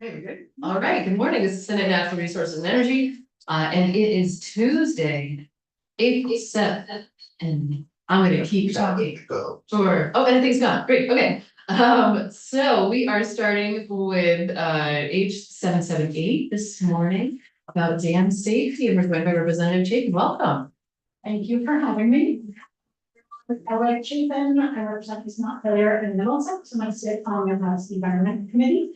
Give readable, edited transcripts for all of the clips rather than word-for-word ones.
Okay, good. All right, good morning. This is Senate Natural Resources and Energy, and it is Tuesday, April 7th, and I'm gonna keep talking. Go. Sure. Oh, and everything's gone. Great, okay. So we are starting with H778 this morning about dam safety, and we're joined by Representative Chapin. Welcome. Thank you for having me. I like Chapin, I represent East Montpelier and Middlesex, and I sit on the House Environment Committee.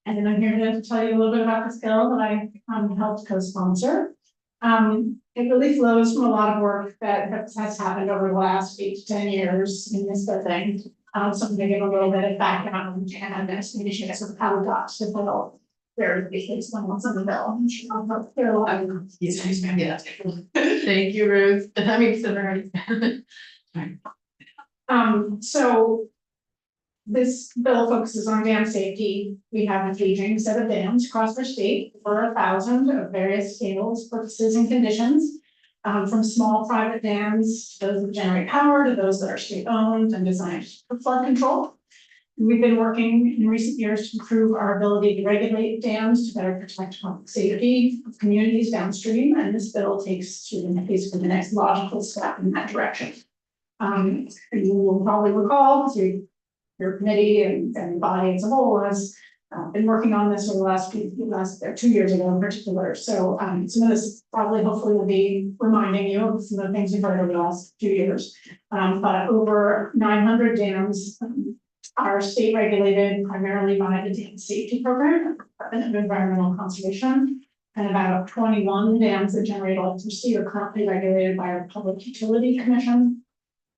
And I'm here to tell you a little bit about this bill that I helped co-sponsor. It really flows from a lot of work that has happened over the last 8 to 10 years in this building. So I'm going to give a little bit of background and explanation as to how we got to the bill. Very briefly explain what's in the bill. Yes, ma'am. Yeah. Thank you, Ruth. I mean, Senator. So this bill focuses on dam safety. We have an aging set of dams across our state, over 1,000 of various scales, purposes, and conditions. From small private dams, to those that generate power, to those that are state owned and designed for flood control. We've been working in recent years to improve our ability to regulate dams to better protect public safety of communities downstream, and this bill takes basically the next logical step in that direction. You will probably recall, through your committee and the body as a whole has been working on this over the last 2 years ago in particular. So some of this probably hopefully will be reminding you of some of the things you've heard over the last few years. But over 900 dams are state regulated primarily by the Dam Safety Program, Department of Environmental Conservation, and about 21 dams that generate electricity are currently regulated by our Public Utility Commission.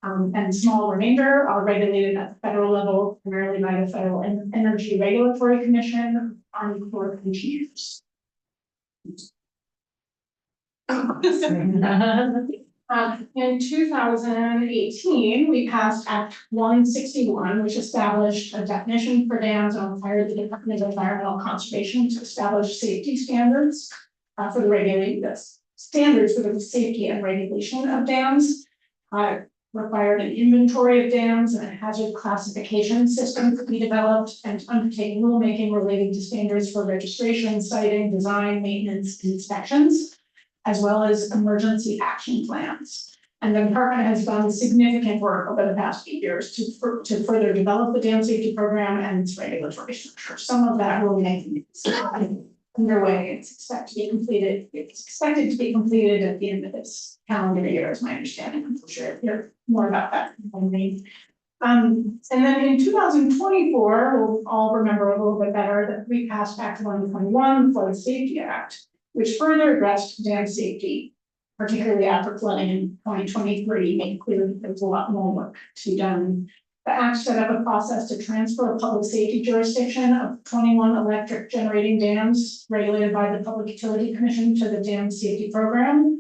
And small remainder are regulated at the federal level, primarily by the Federal Energy Regulatory Commission, Army Corps of Engineers. In 2018, we passed Act 161, which established a definition for dams and required the Department of Environmental Conservation to establish safety standards for the standards for the safety and regulation of dams. Required an inventory of dams and a hazard classification system to be developed, and to undertake rulemaking relating to standards for registration, siting, design, maintenance, and inspections, as well as emergency action plans. And the department has done significant work over the past 8 years to further develop the dam safety program and its regulatory structure. Some of that rulemaking is underway. It's expected to be completed at the end of this calendar year, is my understanding. I'm sure hear more about that from me. And then in 2024, we'll all remember a little bit better that we passed Act 121, the Flood Safety Act, which further addressed dam safety, particularly after flooding in 2023, made clear that there's a lot more work to be done. The act set up a process to transfer public safety jurisdiction of 21 electric generating dams regulated by the Public Utility Commission to the Dam Safety Program,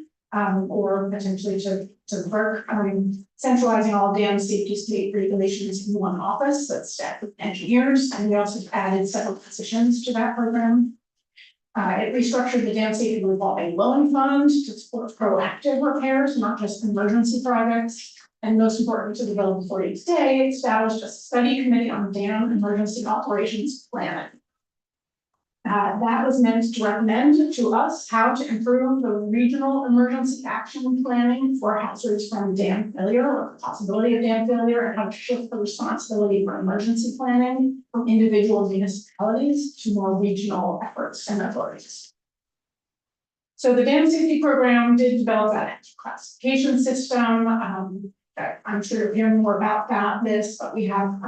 or potentially to the FERC, centralizing all dam safety state regulations in one office that's staffed with engineers, and we also added several positions to that program. It restructured the dam safety revolving loan fund to support proactive repairs, not just emergency projects. And most important to develop for you today, it established a study committee on dam emergency operations planning. That was meant to recommend to us how to improve the regional emergency action planning for hazards from dam failure or the possibility of dam failure, and how to shift the responsibility for emergency planning from individual municipalities to more regional efforts and authorities. So the dam safety program did develop that classification system. I'm sure you'll hear more about this, but we have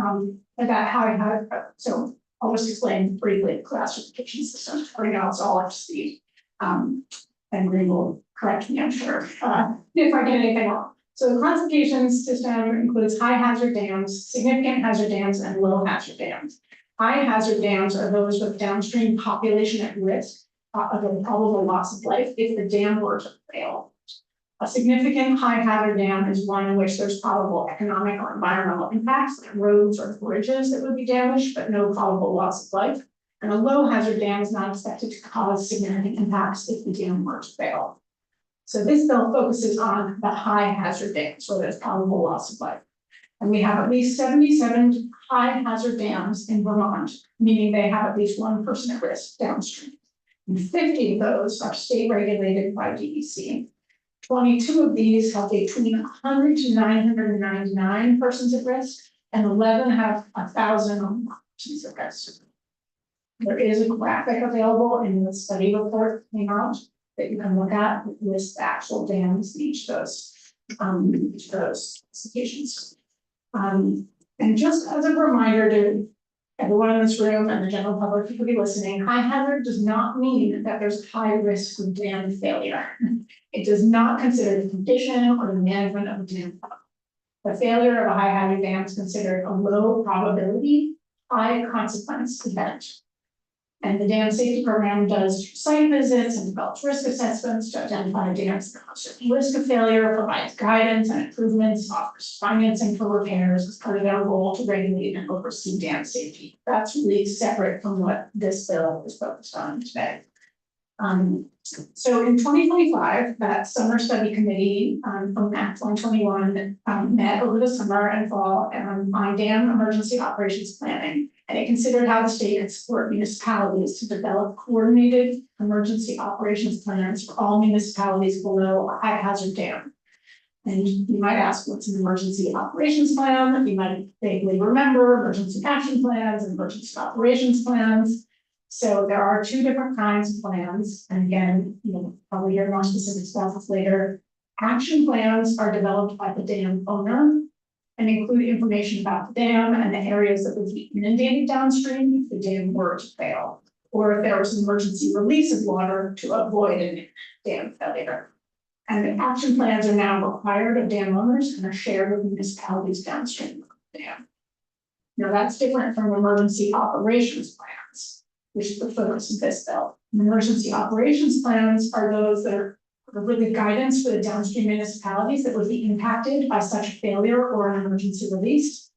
so I'll just explain briefly the classification system. Right now it's all up to speed. And Green will correct me, I'm sure, if I get anything wrong. So the classification system includes high hazard dams, significant hazard dams, and low hazard dams. High hazard dams are those with downstream population at risk of a probable loss of life if the dam were to fail. A significant high hazard dam is one in which there's probable economic or environmental impacts, like roads or bridges that would be damaged, but no probable loss of life. And a low hazard dam is not expected to cause significant impacts if the dam were to fail. So this bill focuses on the high hazard dams where there's probable loss of life. And we have at least 77 high hazard dams in Vermont, meaning they have at least one person at risk downstream. And 50 of those are state regulated by DEC. 22 of these have between 100 to 999 persons at risk, and 11 have 1,000 or more persons at risk. There is a graphic available in the study report that came out that you can look at that lists the actual dams in each of those situations. And just as a reminder to everyone in this room and the general public who will be listening, high hazard does not mean that there's high risk of dam failure. It does not consider the condition or the management of a dam. The failure of a high hazard dam is considered a low probability, high consequence event. And the dam safety program does site visits and develops risk assessments to identify dams that have risk of failure, provides guidance and improvements, offers financing for repairs as part of their role to regulate and oversee dam safety. That's really separate from what this bill is focused on today. So in 2025, that summer study committee from Act 121 met over the summer and fall on dam emergency operations planning. And it considered how the state could support municipalities to develop coordinated emergency operations plans for all municipalities below a high hazard dam. And you might ask, what's an emergency operations plan? You might vaguely remember emergency action plans and emergency operations plans. So there are two different kinds of plans. And again, probably hear more specific about this later. Action plans are developed by the dam owner and include information about the dam and the areas that would be inundated downstream if the dam were to fail, or if there was an emergency release of water to avoid a dam failure. And the action plans are now required of dam owners and are shared with municipalities downstream of the dam. Now that's different from emergency operations plans, which is the focus of this bill. Emergency operations plans are those that are really guidance for the downstream municipalities that would be impacted by such a failure or an emergency release.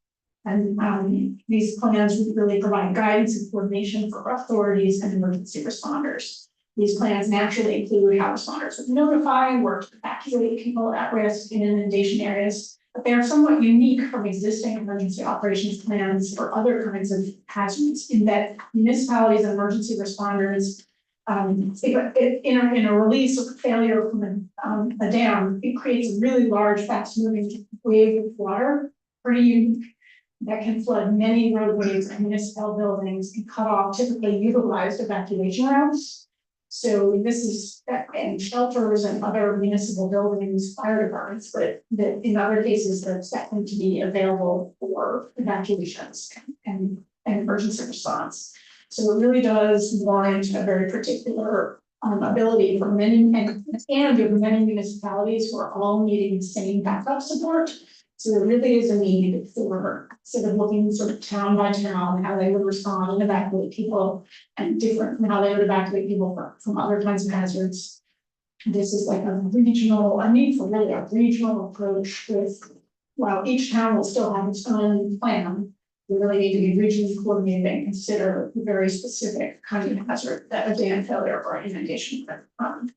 And these plans would really provide guidance and coordination for authorities and emergency responders. These plans naturally include how responders would notify and work to evacuate people at risk in inundation areas, but they are somewhat unique from existing emergency operations plans or other kinds of hazards in that municipalities and emergency responders in a release or failure from a dam, it creates a really large, fast-moving wave of water, pretty unique, that can flood many roadways and municipal buildings and cut off typically utilized evacuation routes. So this is and shelters and other municipal buildings, fire departments, but in other cases, they're expected to be available for evacuations and emergency response. So it really does warrant a very particular ability for many and many municipalities who are all needing the same backup support. So there really is a need for sort of looking sort of town by town, how they would respond and evacuate people, and different from how they would evacuate people from other kinds of hazards. This is like a need for really a regional approach with, while each town will still have its own plan, we really need to be regionally coordinated and consider the very specific kind of hazard that a dam failure or inundation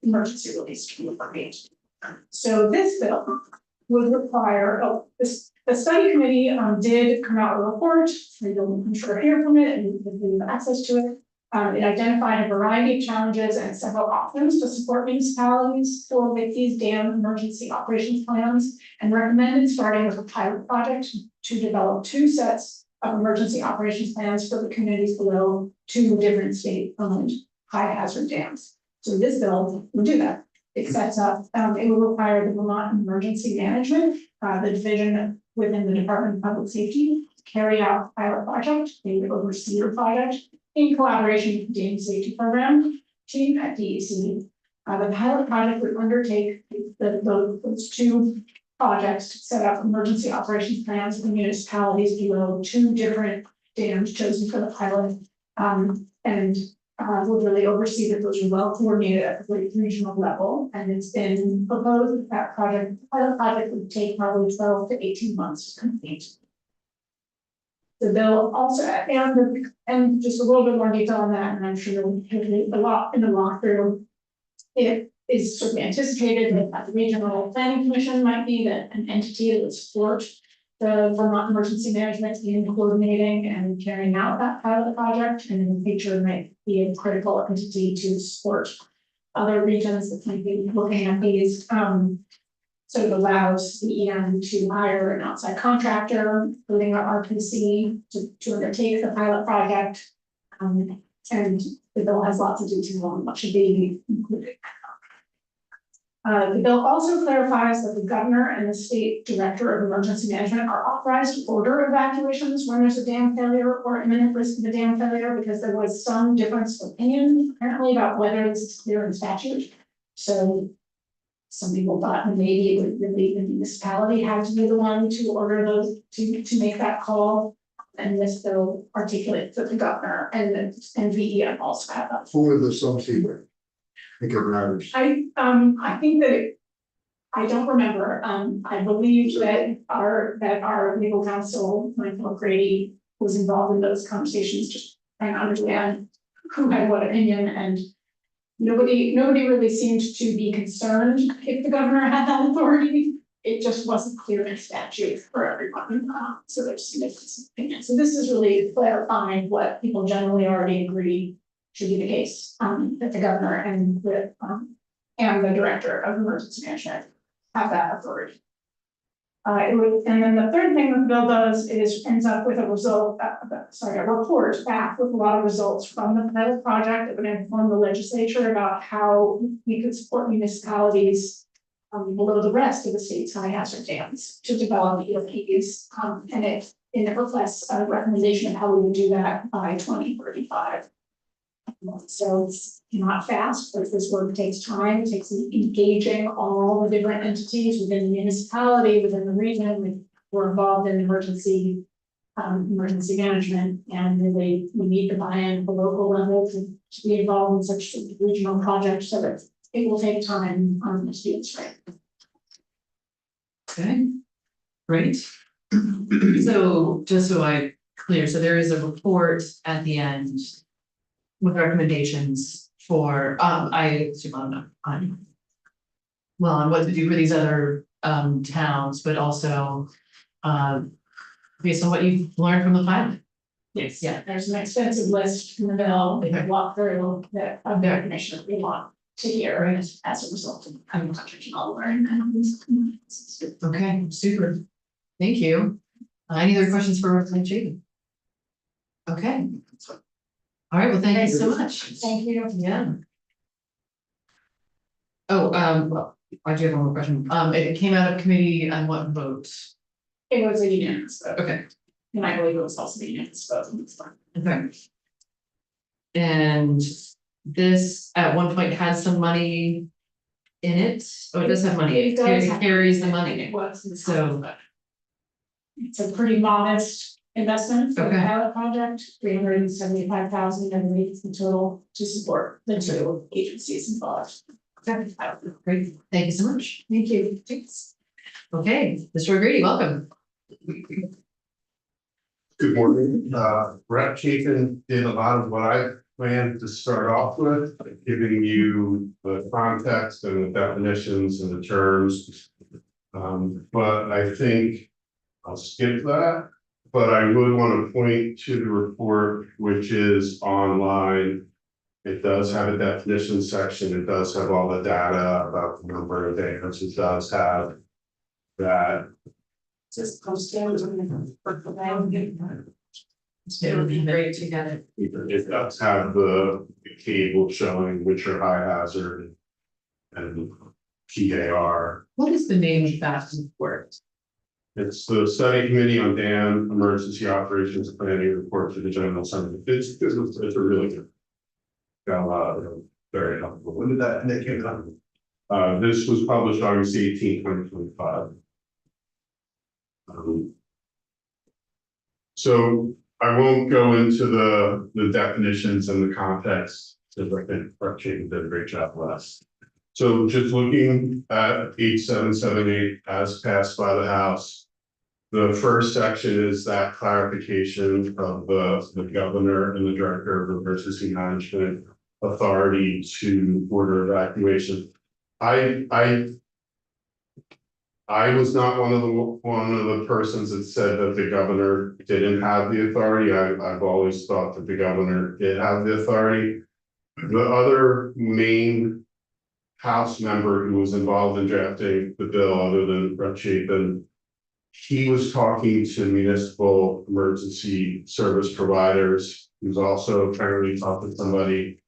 emergency release can create. So this bill would require, the study committee did come out with a report, so you'll I'm sure hear from it and you have access to it. It identified a variety of challenges and several options to support municipalities for with these dam emergency operations plans, and recommended starting with a pilot project to develop 2 sets of emergency operations plans for the communities below 2 different state-owned high hazard dams. So this bill will do that. It sets up, it will require the Vermont Emergency Management, the division within the Department of Public Safety, to carry out a pilot project. They would oversee the project in collaboration with the Dam Safety Program team at DEC. The pilot project would undertake those 2 projects to set up emergency operations plans for municipalities below 2 different dams chosen for the pilot, and would really oversee that those are well coordinated at the regional level. And it's been proposed that pilot project would take probably 12 to 18 months to complete. The bill also, and just a little bit more detail on that, and I'm sure you'll hear a lot in the walkthrough. It is sort of anticipated that the regional planning commission might be an entity that would support the Vermont Emergency Management in coordinating and carrying out that pilot project, and in the future might be a critical entity to support other regions that might be looking at these. So it allows the EM to hire an outside contractor, including our RPC, to undertake the pilot project. And the bill has lots of detail on what should be included. The bill also clarifies that the governor and the state director of emergency management are authorized to order evacuations when there's a dam failure or imminent risk of a dam failure, because there was some difference of opinion apparently about whether this is clear in statute. So some people thought maybe it would really the municipality have to be the one to order those to make that call. And this bill articulates that the governor and VEM also have that. For the subsidy. I think it matters. I think that I don't remember. I believe that our legal counsel, Michael Grady, was involved in those conversations, just trying to understand who had what opinion, and nobody really seemed to be concerned if the governor had that authority. It just wasn't clear in statute for everyone. So there's some difference in opinion. So this is really clarifying what people generally already agree should be the case, that the governor and the director of emergency management have that authority. And then the third thing that the bill does is ends up with a report back with a lot of results from the pilot project that would inform the legislature about how we could support municipalities below the rest of the state's high hazard dams to develop EOPs, and it reflects a recommendation of how we would do that by 2035. So it's not fast, but this work takes time. It takes engaging all the different entities within the municipality, within the region. We're involved in emergency management, and really we need the buy-in at the local level to be involved in such regional projects, so that it will take time to do this right. Okay, great. So just so I'm clear, so there is a report at the end with recommendations for, I assume on what to do for these other towns, but also based on what you've learned from the pilot. Yes, Yeah. there's an extensive list in the bill that you walk through that of the information that we want to hear as a result of having touched on all learning. Okay, super. Thank you. Any other questions for Representative Chapin? Okay. All right, well, thank you so much. Thank you. Yeah. Oh, well, I do have one more question. It came out of committee on what vote? It was a unanimous vote, Okay. and I believe it was also a unanimous vote. Okay. And this at one point had some money in it, oh, it does have money, It does it have carries the money. money. It was. So- It's a pretty modest investment for the Okay. pilot project, $375,000, I believe is the total to support the two agencies involved. Great, thank you so much. Thank you. Thanks. Okay, Mr. O'Grady, welcome. Good morning, Brett Chapin did a lot of what I planned to start off with, giving you the context and the definitions and the terms. But I think I'll skip that, but I would want to point to the report, which is online. It does have a definition section, it does have all the data about the number of dams, it does have that. Just posted. It would be great to get it. It does have the cable showing which are high hazard and PAR. What is the name of that report? It's the study committee on dam emergency operations planning report to the general assembly. It's a really good. Got a lot of very helpful. When did that came out? This was published August 18, 2025. So I won't go into the definitions and the context, because I think Brett Chapin did a great job last. So just looking at 8778 as passed by the House, the first section is that clarification of the governor and the director of emergency management authority to order evacuation. I I was not one of the persons that said that the governor didn't have the authority. I've always thought that the governor did have the authority. The other main House member who was involved in drafting the bill, other than Rep. Chapin, he was talking to municipal emergency service providers. He was also apparently talking to somebody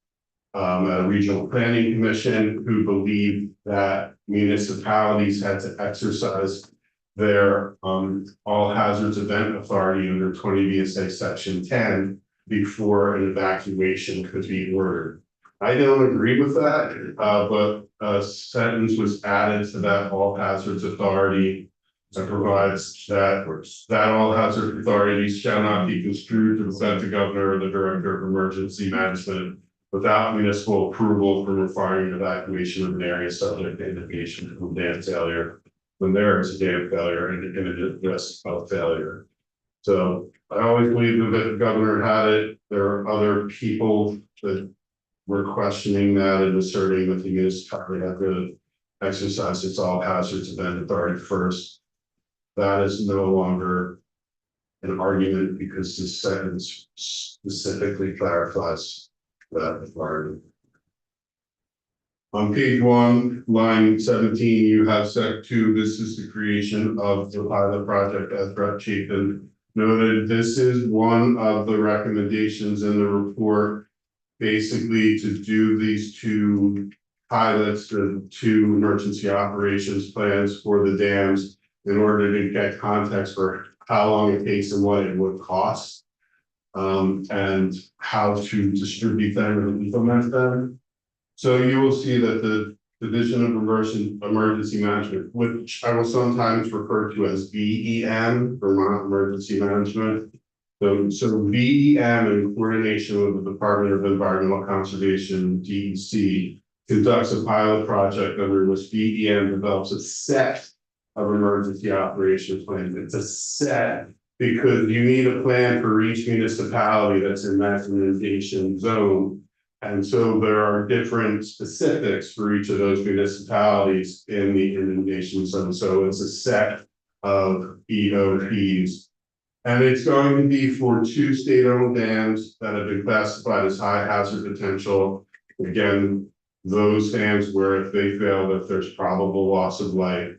at a regional planning commission who believed that municipalities had to exercise their all hazards event authority under 20 VSA section 10 before an evacuation could be ordered. I don't agree with that, but a sentence was added to that all hazards authority that provides that all hazard authorities shall not be construed to prevent the governor or the director of emergency management without municipal approval for requiring evacuation of an area subject to indication of dam failure when there is a dam failure and imminent risk of failure. So I always believe that the governor had it. There are other people that were questioning that and asserting that the municipality had to exercise its all hazards event authority first. That is no longer an argument because this sentence specifically clarifies that authority. On page 1, line 17, you have set 2. This is the creation of the pilot project, as Rep. Chapin noted. This is one of the recommendations in the report, basically to do these 2 pilots, the 2 emergency operations plans for the dams in order to get context for how long it takes and what it would cost. And how to distribute them and implement them. So you will see that the Division of Emergency Management, which I will sometimes refer to as VEM, Vermont Emergency Management. So VEM, in coordination with the Department of Environmental Conservation, DEC, conducts a pilot project under which VEM develops a set of emergency operations plans. It's a set, because you need a plan for each municipality that's in that inundation zone. And so there are different specifics for each of those municipalities in the inundation zone. So it's a set of EOPs. And it's going to be for 2 state-owned dams that have been classified as high hazard potential. Again, those dams where if they fail, that there's probable loss of life.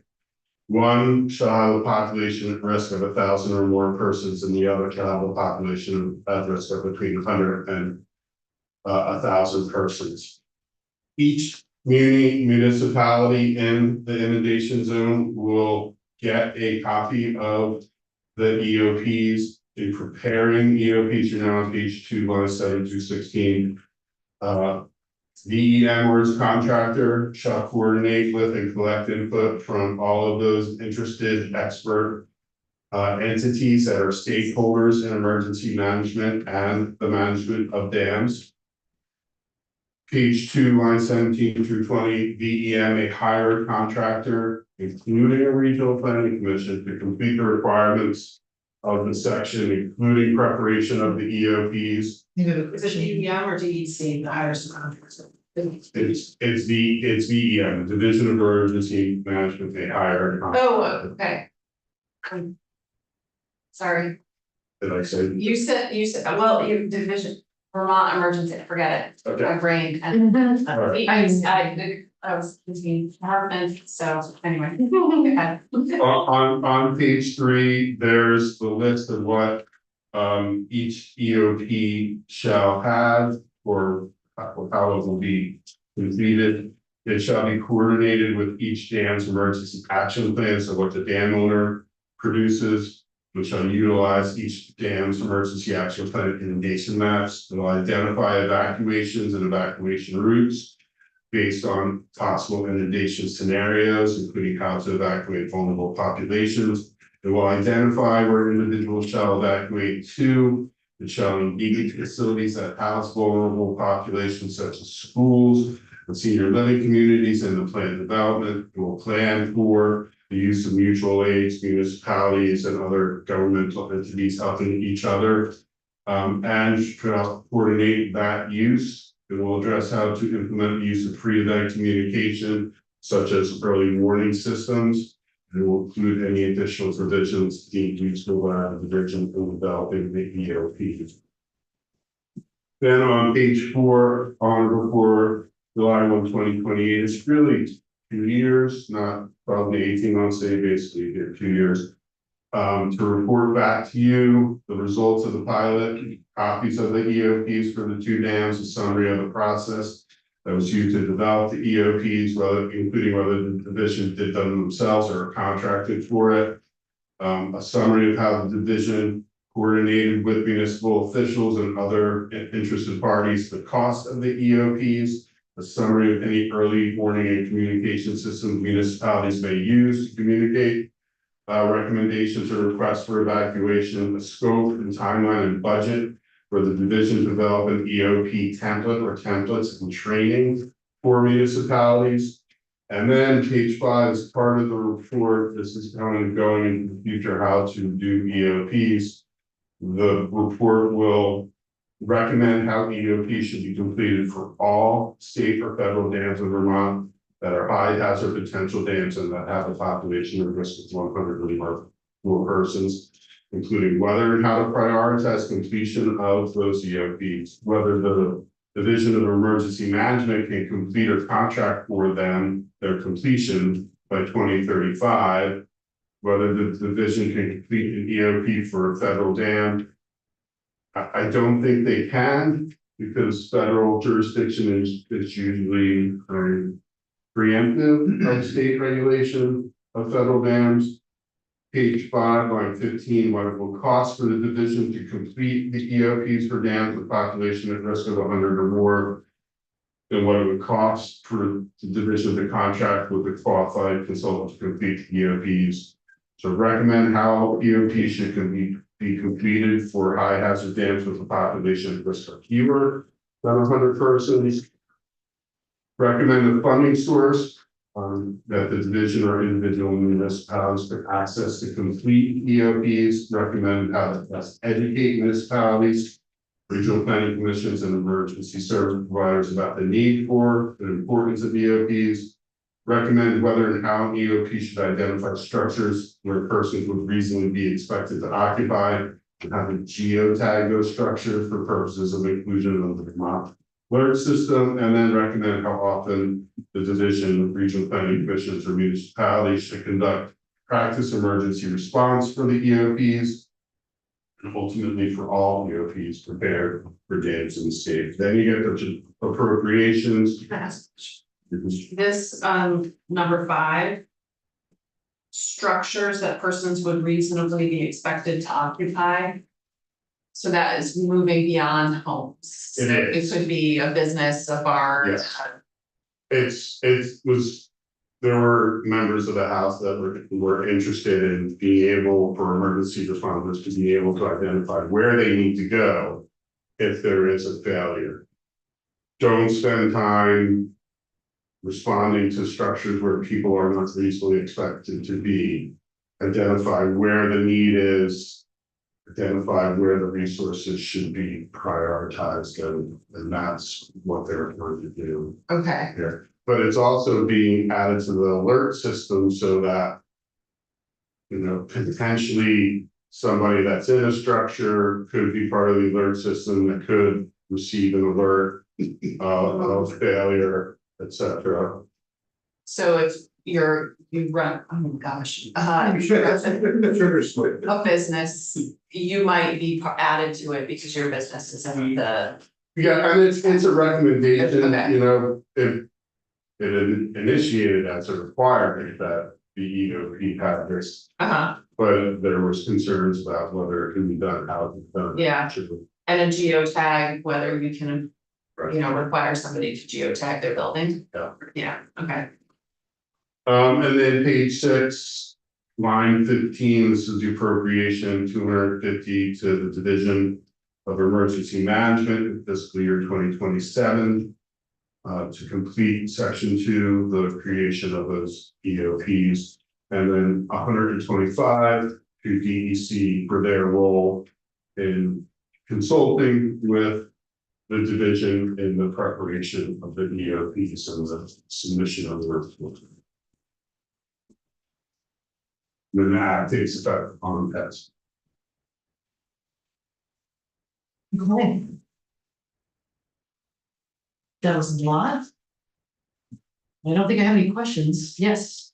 One shall have a population at risk of 1,000 or more persons, and the other shall have a population at risk of between 100 and 1,000 persons. Each municipality in the inundation zone will get a copy of the EOPs. In preparing EOPs, you're now on page 2, line 7 through 16. VEM or its contractor shall coordinate with and collect input from all of those interested expert entities that are stakeholders in emergency management and the management of dams. Page 2, line 17 through 20, VEM may hire a contractor, including a regional planning commission, to complete the requirements of the section, including preparation of the EOPs. Is it EEM or DEC, the higher contractor? It's VEM, Division of Emergency Management. They hire a contractor. Oh, okay. Sorry, Did I say? you said, well, you division, Vermont emergency, forget it, Okay. my brain. And All right. I was thinking department, so anyway. Go ahead. On page 3, there's the list of what each EOP shall have, or how it will be completed. It shall be coordinated with each dam's emergency action plan, so what the dam owner produces, which shall utilize each dam's emergency action plan inundation maps. It will identify evacuations and evacuation routes based on possible inundation scenarios, including how to evacuate vulnerable populations. It will identify where individuals shall evacuate to. It shall engage facilities that house vulnerable populations such as schools and senior living communities in the plan development. It will plan for the use of mutual aids, municipalities, and other governmental entities helping each other. And shall coordinate that use. It will address how to implement the use of pre-event communication, such as early warning systems. It will include any additional provisions deemed useful by the division in developing the EOP. Then on page 4, on or before July 1, 2028, it's really 2 years, not probably 18 months, they basically get 2 years. To report back to you the results of the pilot, copies of the EOPs for the 2 dams, a summary of the process that was used to develop the EOPs, including whether the division did them themselves or contracted for it. A summary of how the division coordinated with municipal officials and other interested parties the cost of the EOPs, a summary of any early warning and communication systems municipalities may use to communicate, recommendations or requests for evacuation, the scope and timeline and budget for the division to develop an EOP template or templates and training for municipalities. And then page 5 is part of the report. This is going into the future how to do EOPs. The report will recommend how EOP should be completed for all state or federal dams in Vermont that are high hazard potential dams and that have a population of risk of 100 or more persons, including whether and how to prioritize completion of those EOPs, whether the Division of Emergency Management can complete a contract for them, their completion by 2035, whether the division can complete an EOP for a federal dam. I don't think they can, because federal jurisdiction is usually preemptive of state regulation of federal dams. Page 5, line 15, what it will cost for the division to complete the EOPs for dams with population at risk of 100 or more, and what it would cost for the division to contract with a qualified consultant to complete the EOPs. So recommend how EOP should be completed for high hazard dams with a population at risk of fewer than 100 persons. Recommend a funding source that the division or individual municipalities can access to complete EOPs. Recommend how to best educate municipalities, regional planning commissions, and emergency service providers about the need for and importance of EOPs. Recommend whether and how an EOP should identify structures where persons would reasonably be expected to occupy, and have a geotag those structures for purposes of inclusion of the Vermont alert system, and then recommend how often the division, regional planning commissions, or municipalities should conduct practice emergency response for the EOPs, and ultimately for all EOPs prepared for dams in the state. Then you get the appropriations. This, number 5. Structures that persons would reasonably be expected to occupy. So that is moving beyond homes. It is. It could be a business, a bar. Yes. There were members of the House that were interested in being able for emergency responders to be able to identify where they need to go if there is a failure. Don't spend time responding to structures where people are not reasonably expected to be. Identify where the need is, identify where the resources should be prioritized, and that's what they're going to do. Okay. Here. But it's also being added to the alert system so that, you know, potentially somebody that's in a structure could be part of the alert system that could receive an alert of failure, etc. So if you run, oh my gosh, Sugar split. a business, you might be added to it because your business is in the. Yeah, and it's a recommendation, Okay. you know, if it initiated as a requirement that the EOP had this, but there was concerns about whether it can be done, how it's done. Yeah. And a geotag, whether you can, Right. you know, require somebody to geotag their building. Yeah. Yeah, okay. And then page 6, line 15, this is the appropriation 250 to the Division of Emergency Management in fiscal year 2027. To complete section 2, the creation of those EOPs, and then 125 to DEC for their role in consulting with the division in the preparation of the EOPs and the submission of the report. then that takes effect on pets. Okay. That was a lot. I don't think I have any questions. Yes.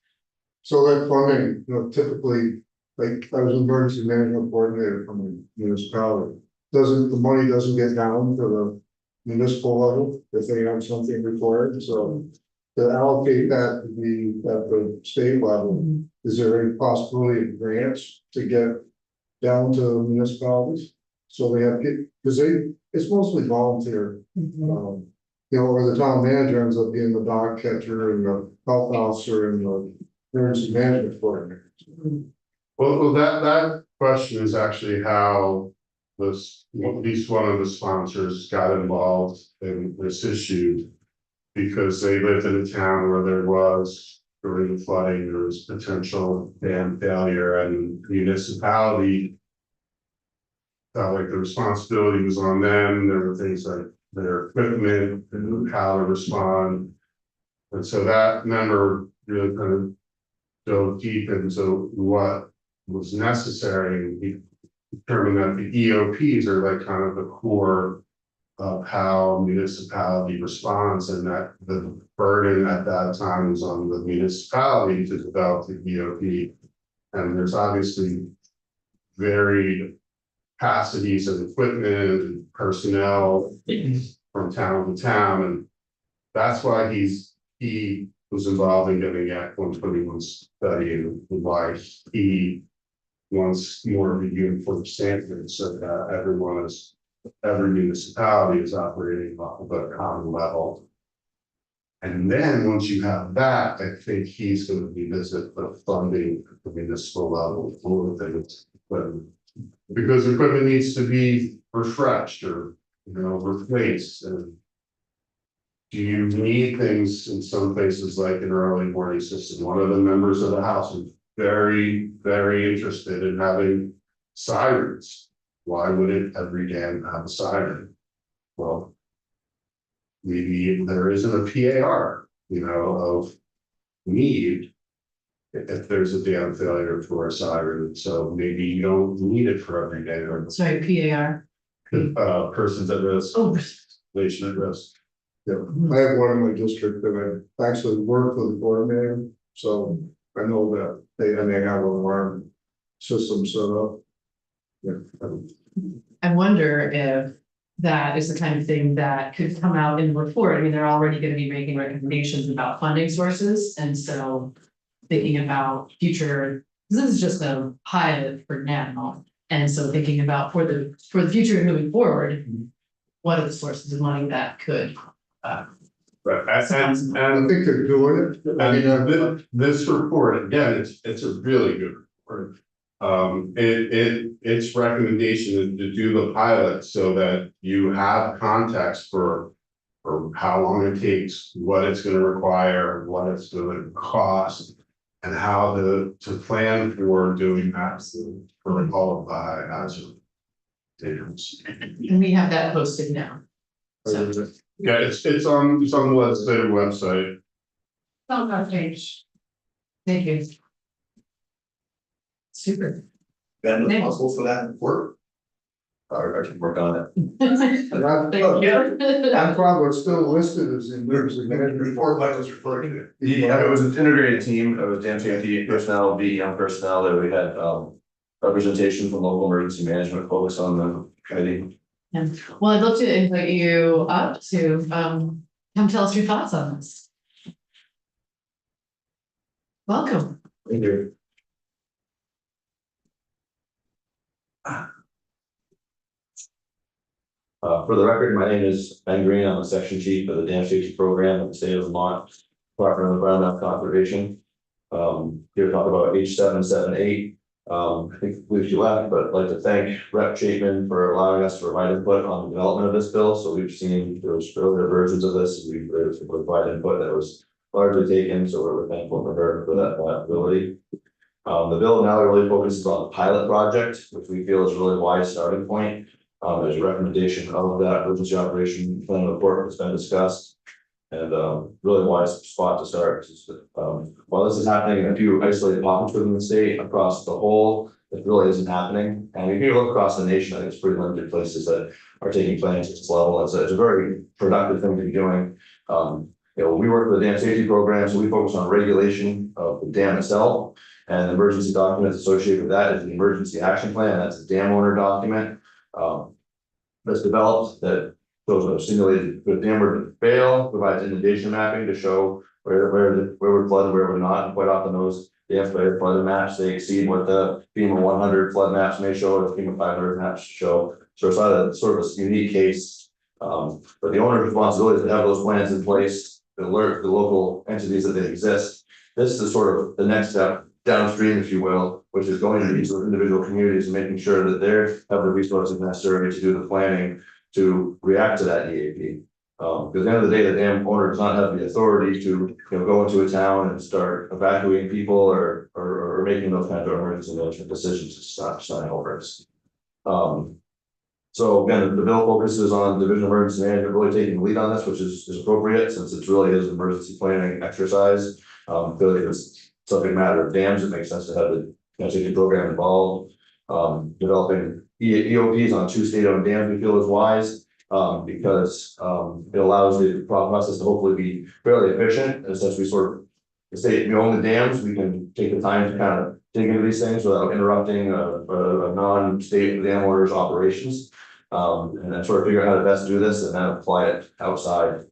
So that funding, typically, like, I was an emergency management coordinator from the municipality. The money doesn't get down to the municipal level if they have something required, so. To allocate that to be at the state level, is there any possibility of grants to get down to municipalities? So they have, because it's mostly volunteer. Or the town manager ends up being the dog catcher and the health officer and the emergency management coordinator. Well, that question is actually how this, at least one of the sponsors got involved in this issue. Because they lived in a town where there was, during the flooding, there was potential dam failure, and municipality felt like the responsibility was on them. There were things like their equipment and how to respond. And so that member really kind of dove deep into what was necessary, and he determined that the EOPs are like kind of the core of how municipality responds, and that the burden at that time was on the municipality to develop the EOP. And there's obviously varied capacities of equipment and personnel from town to town, and that's why he was involved in getting Act 121 study, and why he wants more of a uniform standard so that every municipality is operating off of a common level. And then once you have that, I think he's going to revisit the funding at the municipal level for things. Because equipment needs to be refreshed or, replaced. And do you need things in some places like an early warning system? One of the members of the House is very, very interested in having sirens. Why wouldn't every dam have a siren? Well, maybe there isn't a PAR, of need if there's a dam failure for a siren. So maybe you don't need it for every day, or Sorry, PAR. persons at risk, Oh, relation at risk. Yeah, I have one in my district that I actually work with the coordinator, so I know that they have an alarm system set up. Yeah. I wonder if that is the kind of thing that could come out in the report. I mean, they're already gonna be making recommendations about funding sources, and so thinking about future, this is just a pilot for now. And so thinking about for the future moving forward, what are the sources of money that could, Right, I think they're doing it. I mean, this report, again, it's a really good report. Its recommendation is to do the pilot so that you have context for how long it takes, what it's gonna require, what it's gonna cost, and how to plan for doing that for qualify as a dams. and we have that posted now. So, Yeah, it's on the legislative website. On our page. thank you. Super. Ben Thanks. responsible for that work. I can work on it. Thank you. that problem is still listed as in emergency management. Report I was referring to. Yeah, it was an integrated team. It was dam safety personnel, BEM personnel, that we had representation from local emergency management folks on the committee. Well, I'd love to invite you up to come tell us your thoughts on this. Welcome. Thank you. For the record, my name is Ben Green. I'm the section chief of the dam safety program at the state of Vermont Department of Environmental Conservation. Here to talk about H778. I think we left, but I'd like to thank Rep. Chapman for allowing us to provide input on the development of this bill. So we've seen there was earlier versions of this. We've provided input that was largely taken, so we're thankful for her for that ability. The bill now really focuses on the pilot project, which we feel is a really wise starting point. There's a recommendation of that emergency operation plan report that's been discussed. And really wise spot to start. While this is happening in a few isolated pockets within the state, across the whole, it really isn't happening. And if you look across the nation, I think it's pretty limited places that are taking plans at this level. It's a very productive thing to be doing. We work with the dam safety program, so we focus on regulation of the dam itself. And the emergency documents associated with that is the emergency action plan. That's a dam owner document that's developed that shows a simulated if dam were to fail, provides inundation mapping to show where would flood and where would not. And quite often those dam flood maps, they exceed what the FEMA 100 flood maps may show, or the FEMA 500 maps show. So it's not sort of a unique case. But the owner's responsibility is to have those plans in place, to alert the local entities that they exist. This is sort of the next step downstream, if you will, which is going to these individual communities and making sure that they have the resources necessary to do the planning to react to that EAP. Because at the end of the day, the dam owner does not have the authority to go into a town and start evacuating people or making those kinds of emergency management decisions to stop sign overs. So again, the bill focuses on Division of Emergency Management really taking the lead on this, which is appropriate since it really is an emergency planning exercise. Clearly it's subject matter of dams, it makes sense to have the safety program involved. Developing EOPs on 2 state-owned dams we feel is wise, because it allows the process to hopefully be fairly efficient. And since we the state, we own the dams, we can take the time to kind of dig into these things without interrupting a non-state dam owner's operations. And then sort of figure out how to best do this and then apply it outside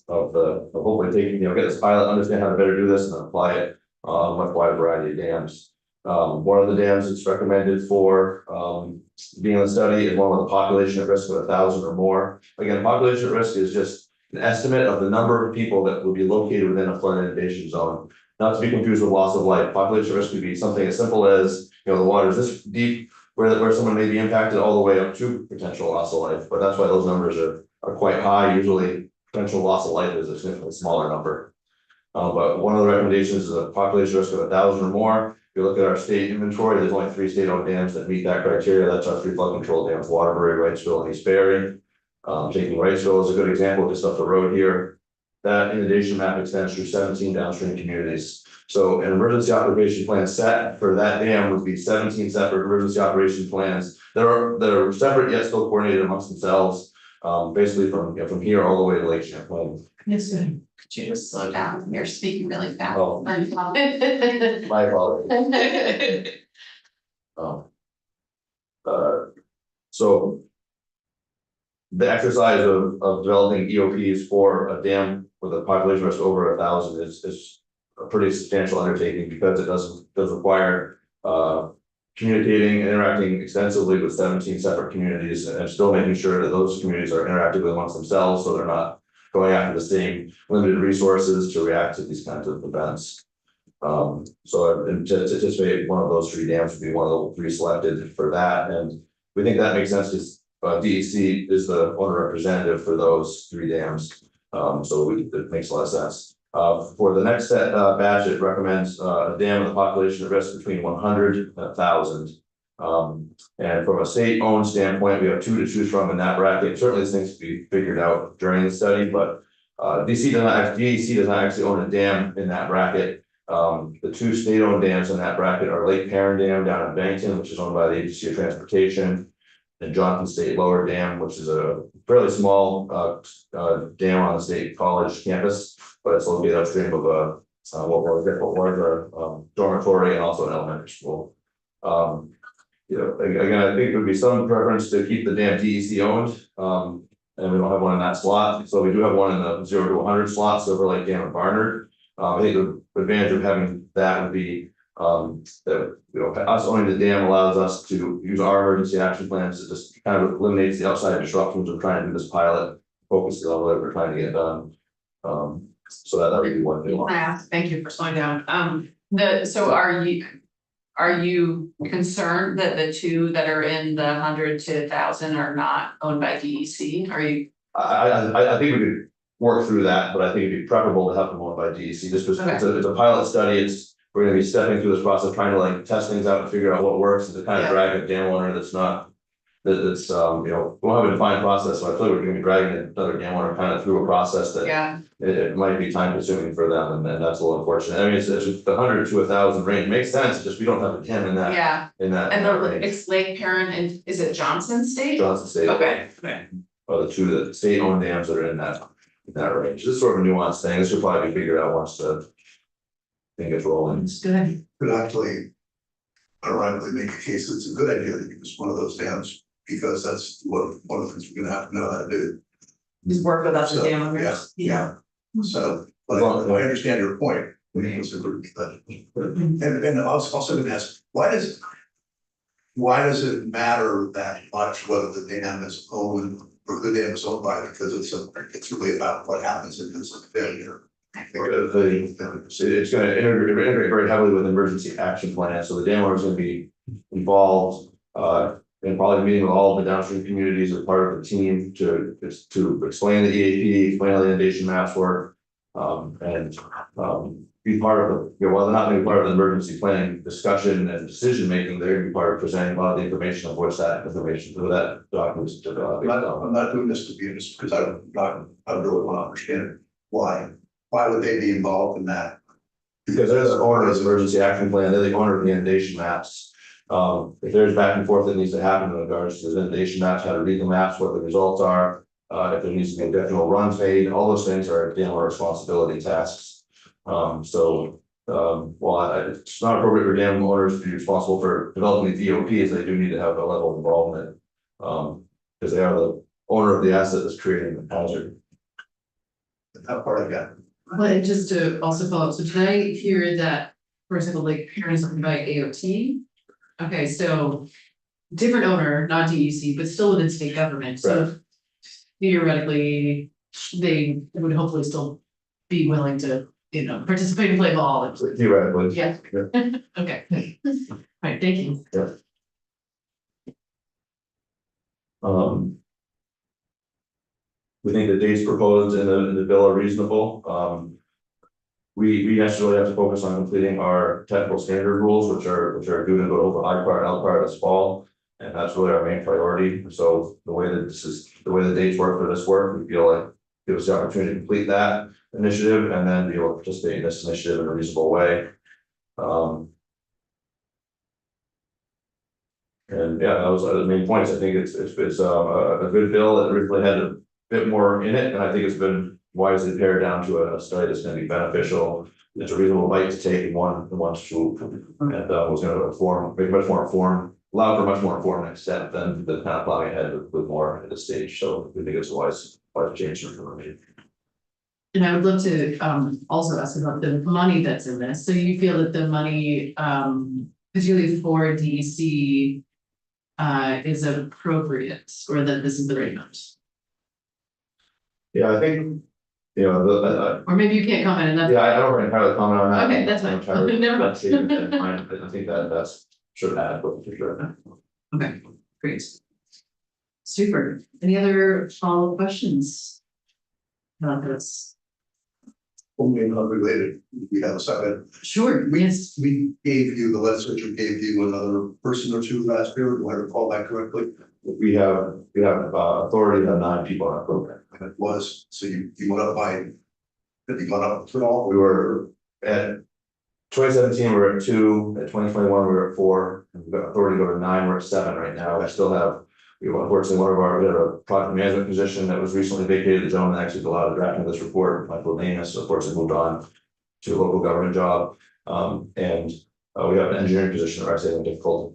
hopefully taking, get this pilot, understand how to better do this and then apply it on a much wider variety of dams. One of the dams that's recommended for being in the study is one with a population at risk of 1,000 or more. Again, population at risk is just an estimate of the number of people that would be located within a flood inundation zone. Not to be confused with loss of life. Population at risk could be something as simple as, the water is this deep where someone may be impacted all the way up to potential loss of life. But that's why those numbers are quite high. Usually potential loss of life is a significantly smaller number. But one of the recommendations is a population risk of 1,000 or more. If you look at our state inventory, there's only 3 state-owned dams that meet that criteria. That's our 3 flood control dams, Waterbury, Wrightsville, and East Barry. Taking Wrightsville is a good example, just up the road here. That inundation map extends through 17 downstream communities. So an emergency operation plan set for that dam would be 17 separate emergency operation plans that are separate yet still coordinated amongst themselves. Basically from here all the way to Lake Champlain. Yes, sir. Could you just slow down? You're speaking really fast. Oh. My apologies. So the exercise of developing EOPs for a dam with a population risk over 1,000 is a pretty substantial undertaking because it does require communicating and interacting extensively with 17 separate communities and still making sure that those communities are interacting with amongst themselves so they're not going after the same limited resources to react to these kinds of events. So to anticipate one of those 3 dams would be one of the 3 selected for that. And we think that makes sense because DEC is the owner representative for those 3 dams. So it makes a lot of sense. For the next batch, it recommends a dam with a population at risk between 100 and 1,000. And from a state-owned standpoint, we have 2 to choose from in that bracket. Certainly, these things to be figured out during the study, but DEC does not actually own a dam in that bracket. The 2 state-owned dams in that bracket are Lake Perrin Dam down in Bennington, which is owned by the Agency of Transportation, and Johnson State Lower Dam, which is a fairly small dam on the state college campus, but it's located upstream of what was a dormitory and also an elementary school. Again, I think there would be some preference to keep the dam DEC owned, and we don't have one in that slot. So we do have one in the 0 to 100 slot, Silver Lake Dam and Barnard. I think the advantage of having that would be that us owning the dam allows us to use our emergency action plans to just kind of eliminates the outside disruptions of trying to do this pilot, focus on what we're trying to get done. So that would be one thing. Thank you for slowing down. So are you concerned that the 2 that are in the 100 to 1,000 are not owned by DEC? Are you? I think we could work through that, but I think it'd be preferable to have them owned by DEC just because it's a pilot study. We're going to be stepping through this process, trying to test things out and figure out what works, and to kind of drag a dam owner that's not That's, we'll have a defined process, so I feel like we're gonna be dragging another dam owner kind of through a process that. Yeah, It might be time consuming for them, and then that's a little unfortunate. I mean, it's just the 100 to 1,000 range makes sense, just we don't have a dam in that, yeah, in that. and that the, range. it's Lake Perrin and is it Johnson State? Johnson State. Okay. Are the two that state owned dams that are in that range. This is sort of a nuanced thing. This should probably be figured out once the thing gets rolling. It's good. Could actually ironically make a case that it's a good idea to use one of those dams, because that's one of the things we're gonna have to know how to do. Just work with us So, the dam owners. yeah. So, but I understand your point. And I was also gonna ask, why does it matter that much whether the dam is owned or the dam is owned by, because it's really about what happens if there's a failure. It's gonna integrate very heavily with emergency action plan, so the dam owner is gonna be involved. And probably meeting with all of the downstream communities as part of the team to explain the EAP, explain how the inundation maps work. And be part of the, while they're not gonna be part of the emergency planning discussion and decision making, they're gonna be part of presenting a lot of the information of what's that information, so that documents developed. I'm not doing this to be honest, because I really want to understand why would they be involved in that? Because they're the owner of the emergency action plan, they're the owner of the inundation maps. If there's back and forth that needs to happen in regards to the inundation maps, how to read the maps, what the results are. If there needs to be a additional run fade, all those things are dam owner responsibility tasks. While it's not appropriate for dam owners to be responsible for developing the DOPs, they do need to have a level of involvement. Because they are the owner of the asset that's creating the hazard. That part I got. Well, and just to also follow up, so did I hear that, for example, Lake Perrin is owned by AOT? Okay, so different owner, not DEC, but still within state government, so theoretically, they would hopefully still be willing to, participate and play ball. Theoretically. Yeah. Okay. All right, thank you. We think the dates proposed in the bill are reasonable. We necessarily have to focus on completing our technical standard rules, which are due to go over L part this fall. And that's really our main priority. So the way the dates work for this work, we feel like give us the opportunity to complete that initiative and then be able to participate in this initiative in a reasonable way. And yeah, that was the main points. I think it's a good bill that originally had a bit more in it, and I think it's been wisely pared down to a study that's going to be beneficial. It's a reasonable bite to take in one swoop, and was going to make much more informed, allow for much more informed next step than kind of plowing ahead with more at this stage. So we think it's a wise change for me. And I would love to also ask about the money that's in this. So you feel that the money, particularly for DEC, is appropriate, or that this is the right amount? Yeah, I think, Or maybe you can't comment on that. yeah, I don't entirely comment on that. Okay, that's fine. Never mind. I think that's should have adequate for sure. Okay, great. Super. Any other follow-up questions about this? Only not related, we have a second. Sure, yes. We gave you, the legislature gave you another person or two last year, do I recall that correctly? We have authority to have 9 people on our program. And it was, so you went up by, have you gone up at all? We were at 2017, we were at 2, at 2021, we were at 4, and we've got authority to go to 9, we're at 7 right now. We still have, unfortunately, we had a project management position that was recently vacated. The gentleman actually did a lot of drafting of this report, Michael Danis, so of course, he moved on to a local government job. And we have an engineering position that we're actually having difficult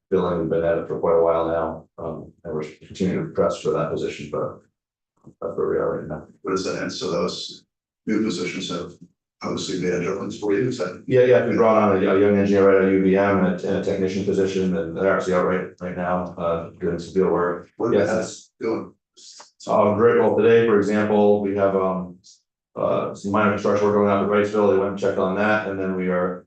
filling. We've been at it for quite a while now, and we're continuing to press for that position, but that's where we are right now. What does that end? So those new positions have obviously made a difference for you, is that? Yeah, we brought on a young engineer at UVM and a technician position, and they're actually out right now, doing some field work. What Yes, that's doing? Great. Well, today, for example, we have some minor construction work going on at Wrightsville. They went and checked on that, and then we are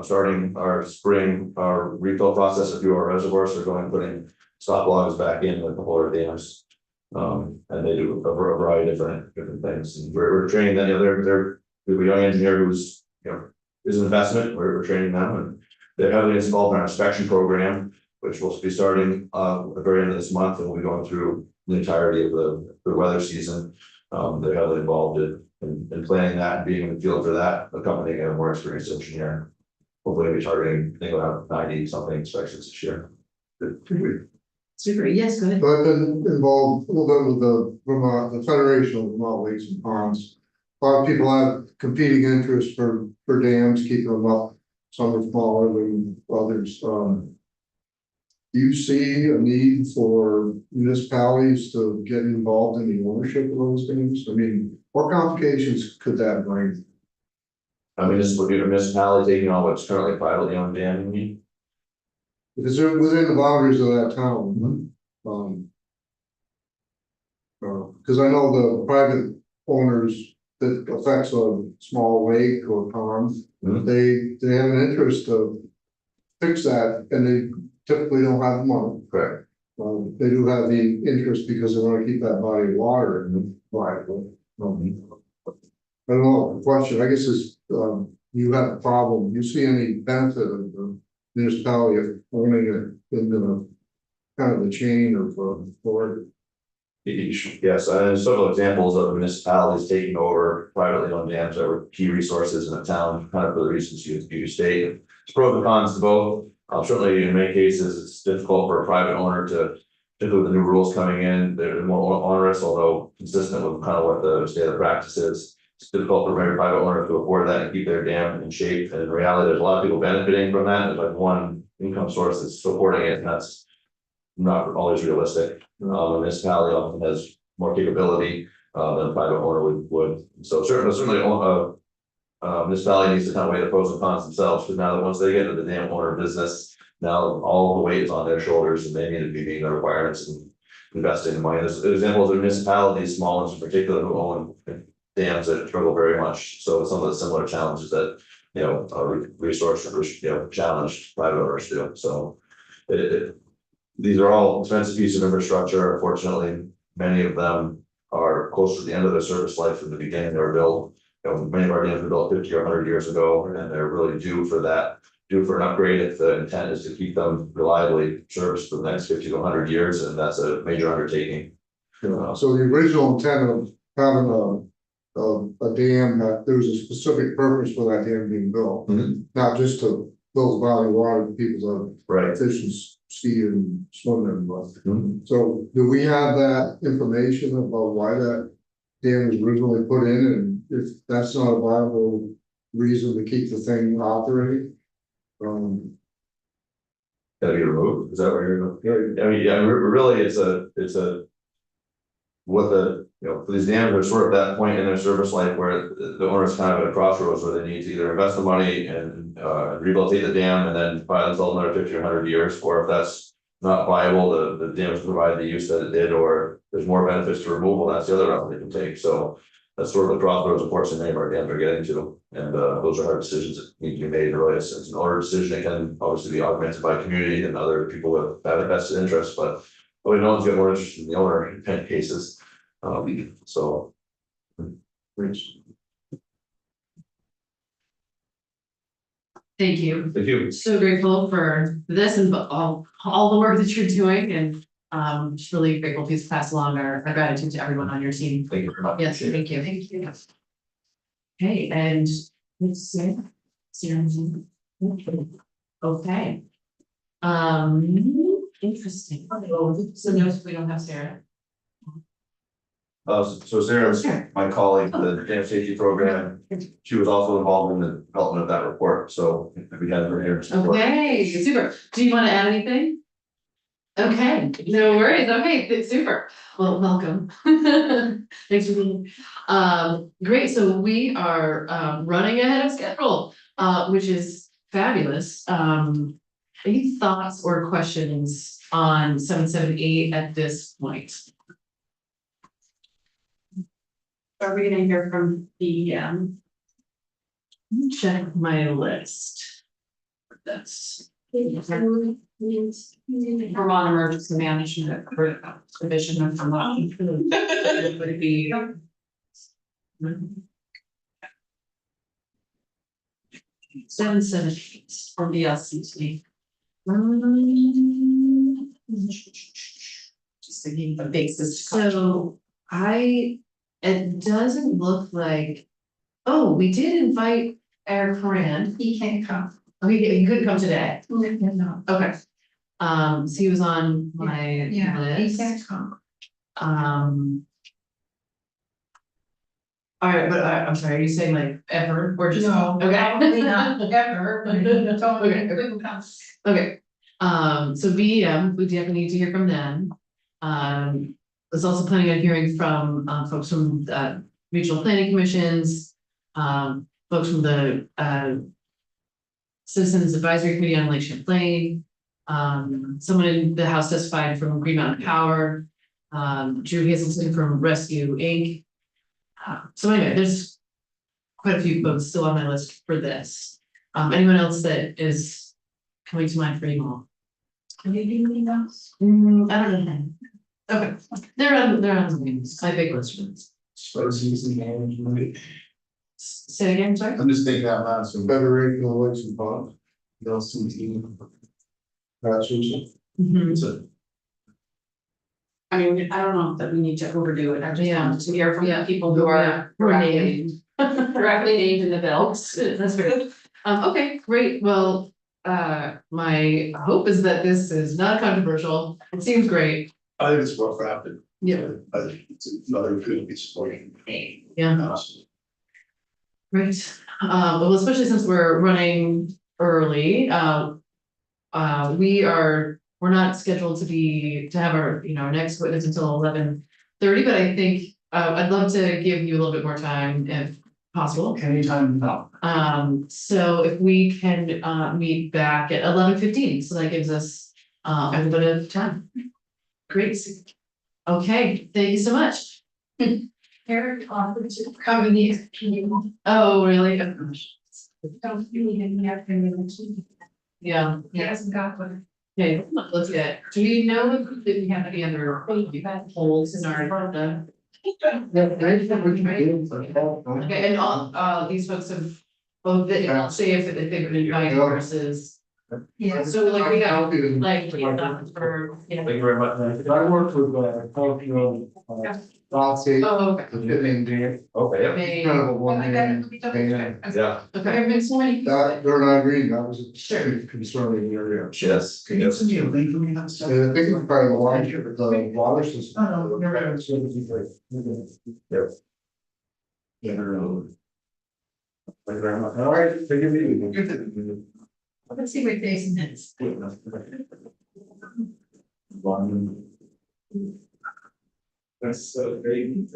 starting our refill process of a few of our reservoirs. They're going and putting stop logs back in with the whole dams. And they do a variety of different things. And we're training them. We have a young engineer who's is an investment. We're training them, and they're heavily involved in our inspection program. which will be starting at the very end of this month, and we'll be going through the entirety of the weather season. They're heavily involved in planning that and being in the field for that, accompanying a more experienced engineer. Hopefully we'll be targeting, I think we'll have 90 something inspections this year. Super, yes, go ahead. So I've been involved a little bit with the Vermont, the Federation of Vermont Lakes and Ponds. A lot of people have competing interests for dams, keeping them up. Some are smaller than others. Do you see a need for municipalities to get involved in the ownership of those dams? I mean, what complications could that bring? I mean, this is looking at a municipality taking on what's currently privately owned dam, you mean? Because they're within the boundaries of that town. Because I know the private owners that affects a small lake or pond, Mhm. they have an interest to fix that, and they typically don't have the money. Correct. They do have the interest because they want to keep that body of water viable. I don't know, the question, I guess is, you have a problem, you see any benefit of the municipality of owning it in the kind of the chain of, authority? Yes, there's several examples of municipalities taking over privately owned dams that were key resources in the town, kind of for the reasons you state. It's pros and cons to both. Certainly in many cases, it's difficult for a private owner to, particularly with the new rules coming in, they're more onerous, although consistent with kind of what the state of practice is. It's difficult for many private owners to afford that and keep their dam in shape. And in reality, there's a lot of people benefiting from that. There's like one income source that's supporting it, and that's not always realistic. A municipality often has more capability than a private owner would. So certainly municipality needs to kind of weigh the pros and cons themselves, because now that once they get into the dam owner business, now all the weight is on their shoulders, and they need to be meeting the requirements and investing in money. There's examples of municipalities, small ones in particular, who own dams that struggle very much. So some of the similar challenges that resource challenged private owners do. So these are all expensive pieces of infrastructure. Unfortunately, many of them are close to the end of their service life from the beginning they were built. Many of our dams were built 50 or 100 years ago, and they're really due for an upgrade if the intent is to keep them reliably serviced for the next 50 to 100 years, and that's a major undertaking. So the original intent of having a dam, that there was a specific purpose for that dam being built, not just to build a body of water for people to Right. fish and ski and swim in. But so do we have that information about why that dam was originally put in, and if that's not a viable reason to keep the thing operating? Gotta be removed. Is that what you're going? I mean, yeah, really, it's a what for these dams are sort of that point in their service life where the owner's kind of at a crossroads where they need to either invest the money and rehabilitate the dam and then buy themselves another 50 or 100 years, or if that's not viable, the dams provide the use that it did, or there's more benefits to removal, that's the other route they can take. So that's sort of the crossroads, unfortunately, many of our dams are getting to, and those are hard decisions that need to be made. Really, it's an owner decision. It can obviously be augmented by community and other people with that vested interest, but no one's got more interest in the owner in many cases. So. Thank you. Thank you. So grateful for this and all the work that you're doing, and just really grateful to pass along our gratitude to everyone on your team. Thank you very much. Yes, thank you. Thank you. Okay, and let's see. Okay. Interesting. So notice we don't have Sarah. So Sarah's my colleague, the dam safety program. She was also involved in the development of that report, so we had her here. Okay, super. Do you want to add anything? Okay, no worries. Okay, super. Well, welcome. Thanks for being. Great. So we are running ahead of schedule, which is fabulous. Any thoughts or questions on 778 at this point? Are we gonna hear from the Check my list. That's. Vermont Emergency Management Division of Vermont? Would it be? Seven, 7, 8 Or VLCT? Just thinking the basis. So it doesn't look like, oh, we did invite Eric Moran. He can't come. Oh, he couldn't come today. No. Okay. So he was on my Yeah, he list. can't come. All right, but I'm sorry, are you saying like ever or just? No, Okay. probably not ever, but he told me Okay. he couldn't come. Okay, so VEM, we definitely need to hear from them. Was also planning on hearing from, folks from, regional planning commissions, folks from the, Citizens Advisory Committee on Lake Champlain. Someone in the House testified from Green Mountain Power, Drew Hazelton from Rescue Inc. So anyway, there's quite a few folks still on my list for this. Anyone else that is coming to mind for you all? Anything else? I don't know. Okay, they're on the names, my big list ones. Spicy management. Say again, sorry? I'm just thinking out loud, so Federation of Lakes and Ponds. LCT. Mhm. So. I mean, I don't know that we need to overdo it, I just Yeah. wanted to hear from the Yeah. people who Yeah. are directly named in the bill. That's fair. Okay, great, well, my hope is that this is not controversial, it seems great. I think it's well crafted. Yeah. I think it's another good piece of work. Yeah. Great, well, especially since we're running early, we're not scheduled to have our, our next witness until 11:30, but I think, I'd love to give you a little bit more time if possible. Anytime now. So if we can, meet back at 11:15, so that gives us, a little bit of time. Great. Okay, thank you so much. Eric offered to come in the afternoon. Oh, really? Oh, gosh. Don't meet in the afternoon. Yeah, He hasn't got one. okay, let's get, do we know if we have any other holes in our agenda? Okay, and all, these folks have both, I'll say if they've been invited versus. Yeah. So like we got, like, for, Thank you very much. I worked with, Ralphie, Oh, okay. the fitting Dan. Okay, yeah. May, Kind of a one man. Yeah. okay, There have been so many. That, they're not green, that was a Sure. big concerning area. Yes. Yes. me a link from that stuff? And I think it's part of the water system. Oh, no, no. Yep. Yeah. Thank you very much. All right, take it easy. Let's see what Jason is. That's so great.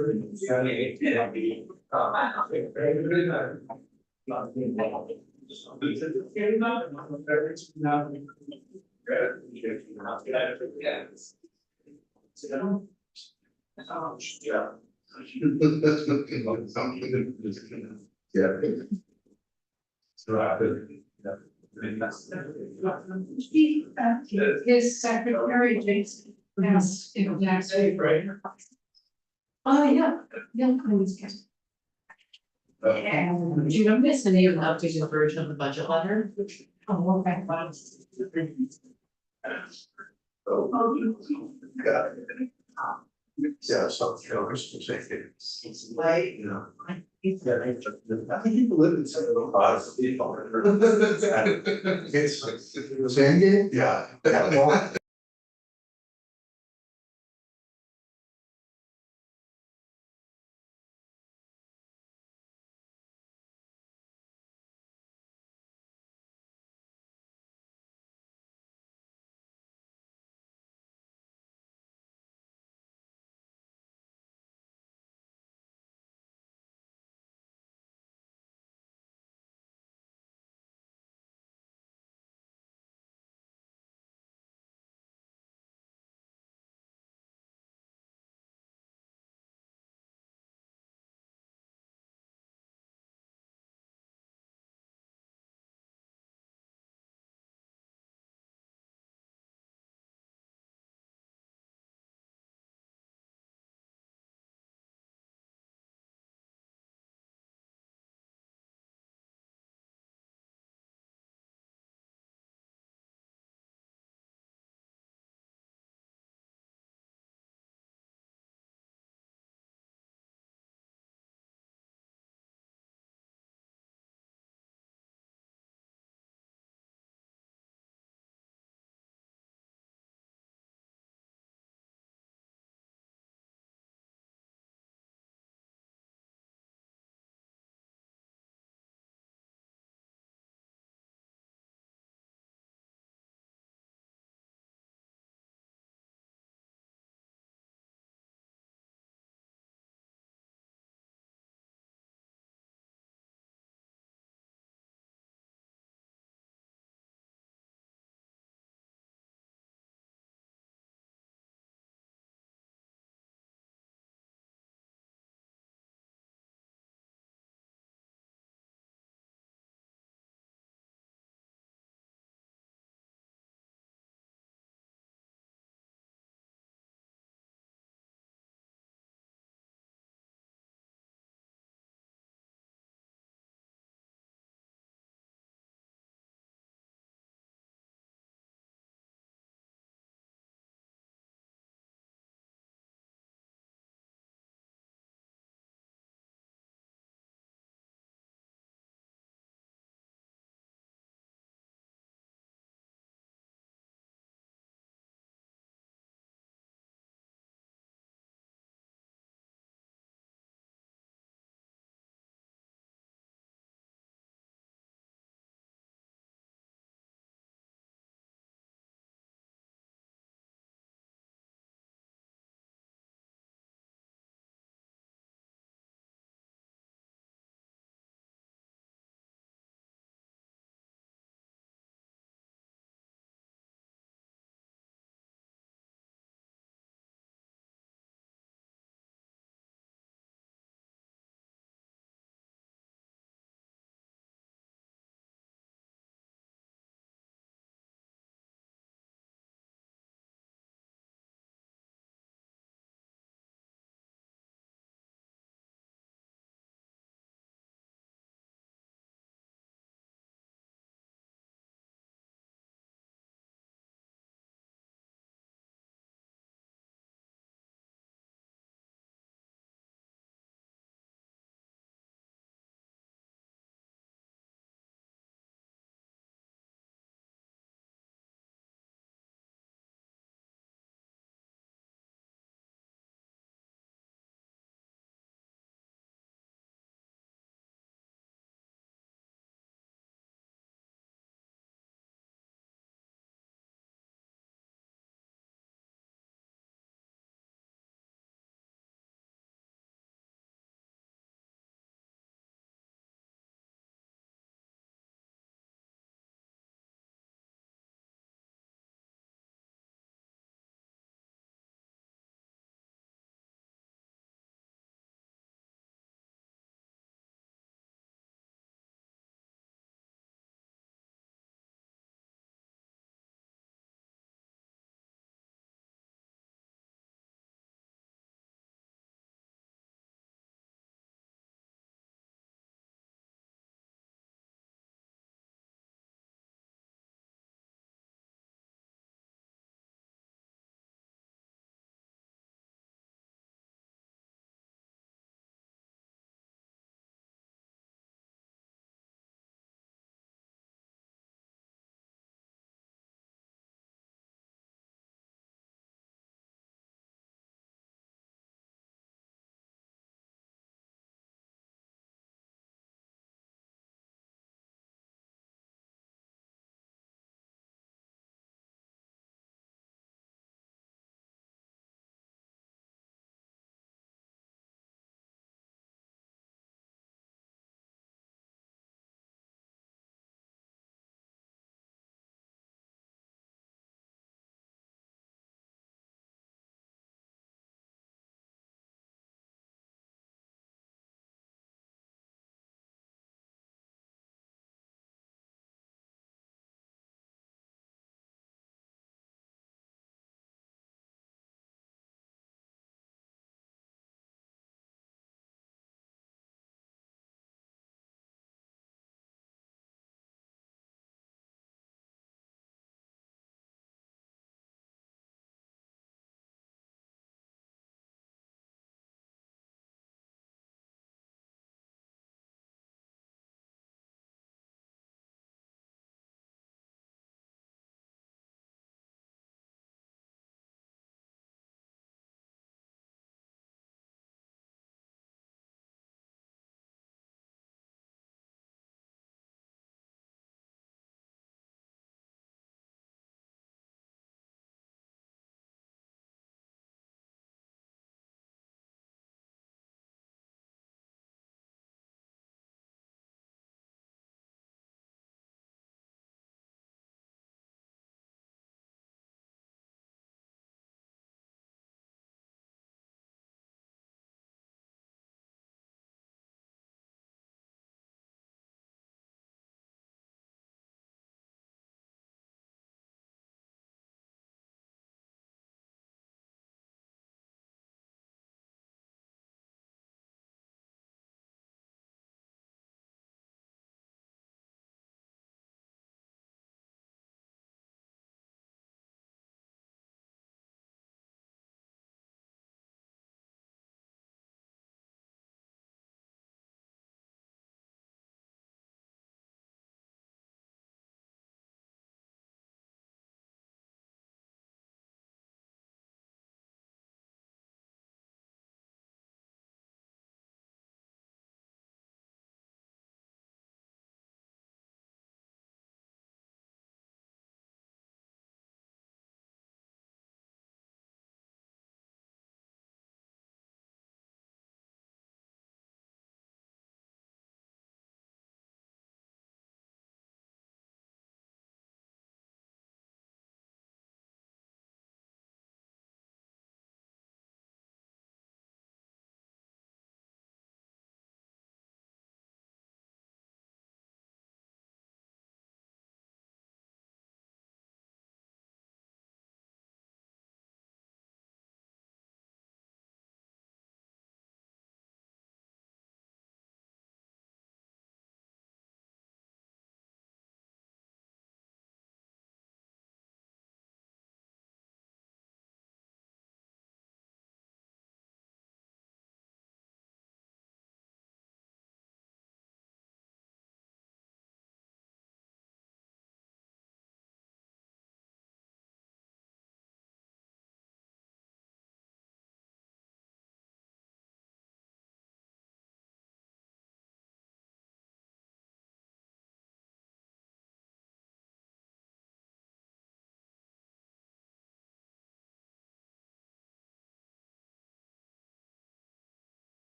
Yeah. His secretary, Jason, asked if next week. oh, yeah, yeah. Do you know this, any of the updated version of the budget letter? Oh, okay. Yeah, so, you know, it's Right. you know. I think live in some of the bars. It's. Same game? Yeah.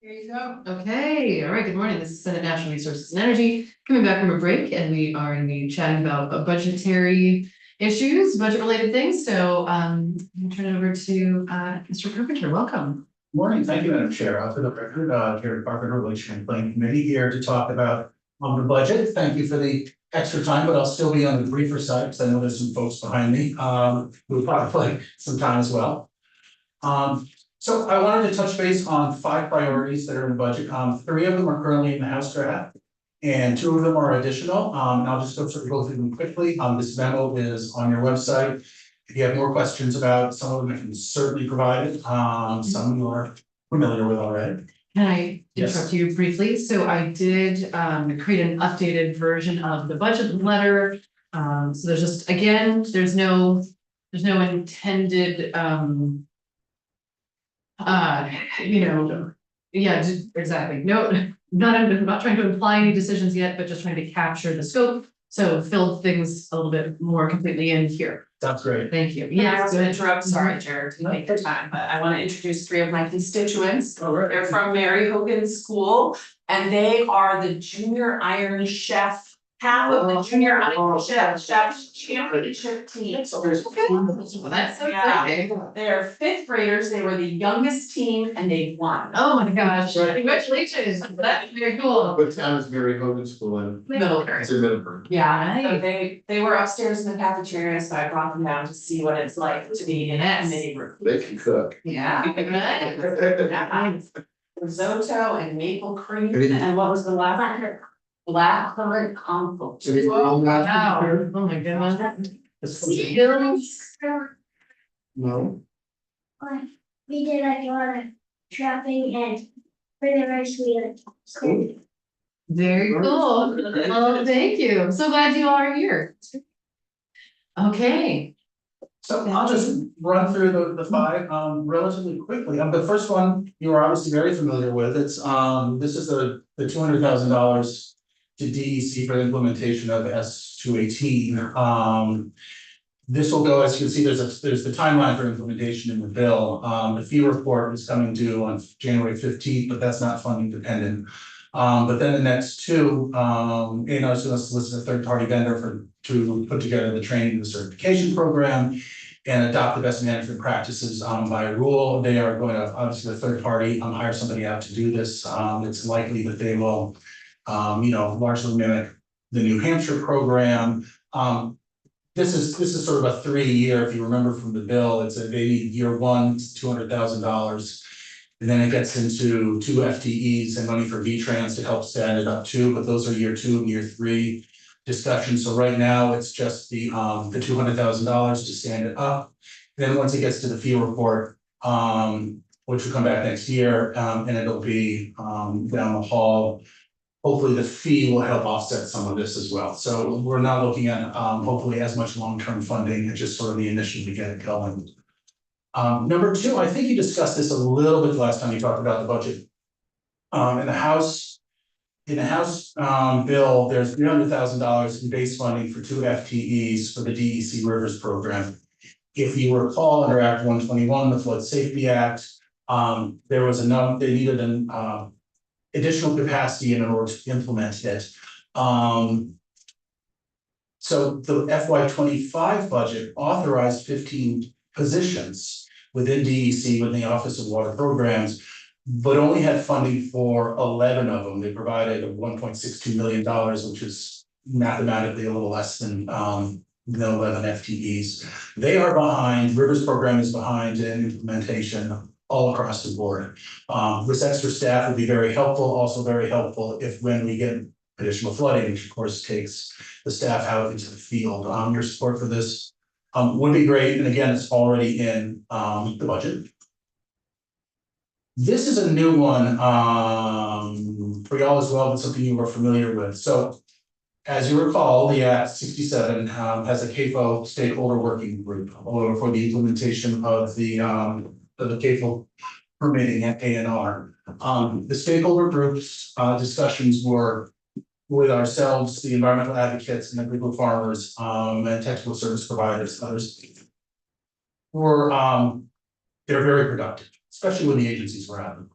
Here you go. Okay, all right, good morning. This is Senate National Resources and Energy, coming back from a break, and we are going to be chatting about budgetary issues, budget-related things. So I'm gonna turn it over to Mr. Carpenter. Welcome. Morning, thank you, Madam Chair. For the record, Chair Department Relation and Planning Committee here to talk about the budget. Thank you for the extra time, but I'll still be on the briefer side because I know there's some folks behind me who probably like some time as well. So I wanted to touch base on 5 priorities that are in the budget. 3 of them are currently in the House draft, and 2 of them are additional. And I'll just go through them quickly. This memo is on your website. If you have more questions about some of them, I can certainly provide it. Some you are familiar with already. Can I Yes. interrupt you briefly? So I did create an updated version of the budget letter. So there's just, again, there's no intended you know, yeah, exactly. No, I'm not trying to imply any decisions yet, but just trying to capture the scope. So fill things a little bit more completely in here. That's great. Thank you. Yeah, I Yes, was go gonna ahead. interrupt, sorry, Jared, to take your time, but I wanna introduce 3 of my constituents. All right. They're from Mary Hogan School, and they are the junior Iron Chef, half of the junior Iron Chef championship team. So there's. Well, that's so exciting. They're 5th graders, they were the youngest team and they won. Oh my gosh, congratulations. That's very cool. What town is Mary Hogan School in? Middlebury. It's in Middlebury. Yeah, so Nice. they were upstairs in the cafeteria, so I brought them down to see what it's like to be in a Yes. committee room. They can cook. Yeah. Nice. Risotto and maple cream, and what was the last? Blackcurrant compote. Wow, oh my goodness. Skills. No, We did like a lot of shopping and really very sweet. Very cool. Oh, thank you. I'm so glad you all are here. Okay. So I'll just run through the 5 relatively quickly. The first one you are obviously very familiar with. It's this is the $200,000 to DEC for the implementation of S218. This will go, as you can see, there's the timeline for implementation in the bill. The fee report is coming due on January 15th, but that's not funding dependent. But then the next 2, A&R is going to solicit a 3rd-party vendor to put together the training and the certification program and adopt the best management practices by rule. They are going to, obviously, the 3rd party hire somebody out to do this. It's likely that they will, largely mimic the New Hampshire program. This is sort of a 3-year, if you remember from the bill, they need year 1, $200,000. And then it gets into 2 FTEs and money for V-Trans to help stand it up too, but those are year 2 and year 3 discussions. So right now, it's just the $200,000 to stand it up. Then once it gets to the fee report, which will come back next year, and it'll be down the hall. Hopefully the fee will help offset some of this as well. So we're not looking at hopefully as much long-term funding, it's just sort of the initial to get it going. Number 2, I think you discussed this a little bit last time you talked about the budget. In the House bill, there's $300,000 in base funding for 2 FTEs for the DEC Rivers program. If you recall, under Act 121, the Flood Safety Act, there was enough, they needed an additional capacity in order to implement it. So the FY25 budget authorized 15 positions within DEC, within the Office of Water Programs, but only had funding for 11 of them. They provided $1.62 million, which is mathematically a little less than the 11 FTEs. They are behind, Rivers program is behind in implementation all across the board. This extra staff would be very helpful, also very helpful if when we get additional flooding, which of course takes the staff out into the field. Your support for this would be great, and again, it's already in the budget. This is a new one for y'all as well, but something you were familiar with. So as you recall, the Act 67 has a CAFO stakeholder working group for the implementation of the CAFO permitting at A&R. The stakeholder groups discussions were with ourselves, the environmental advocates and the group of farmers and technical service providers, others were they're very productive, especially when the agencies were out.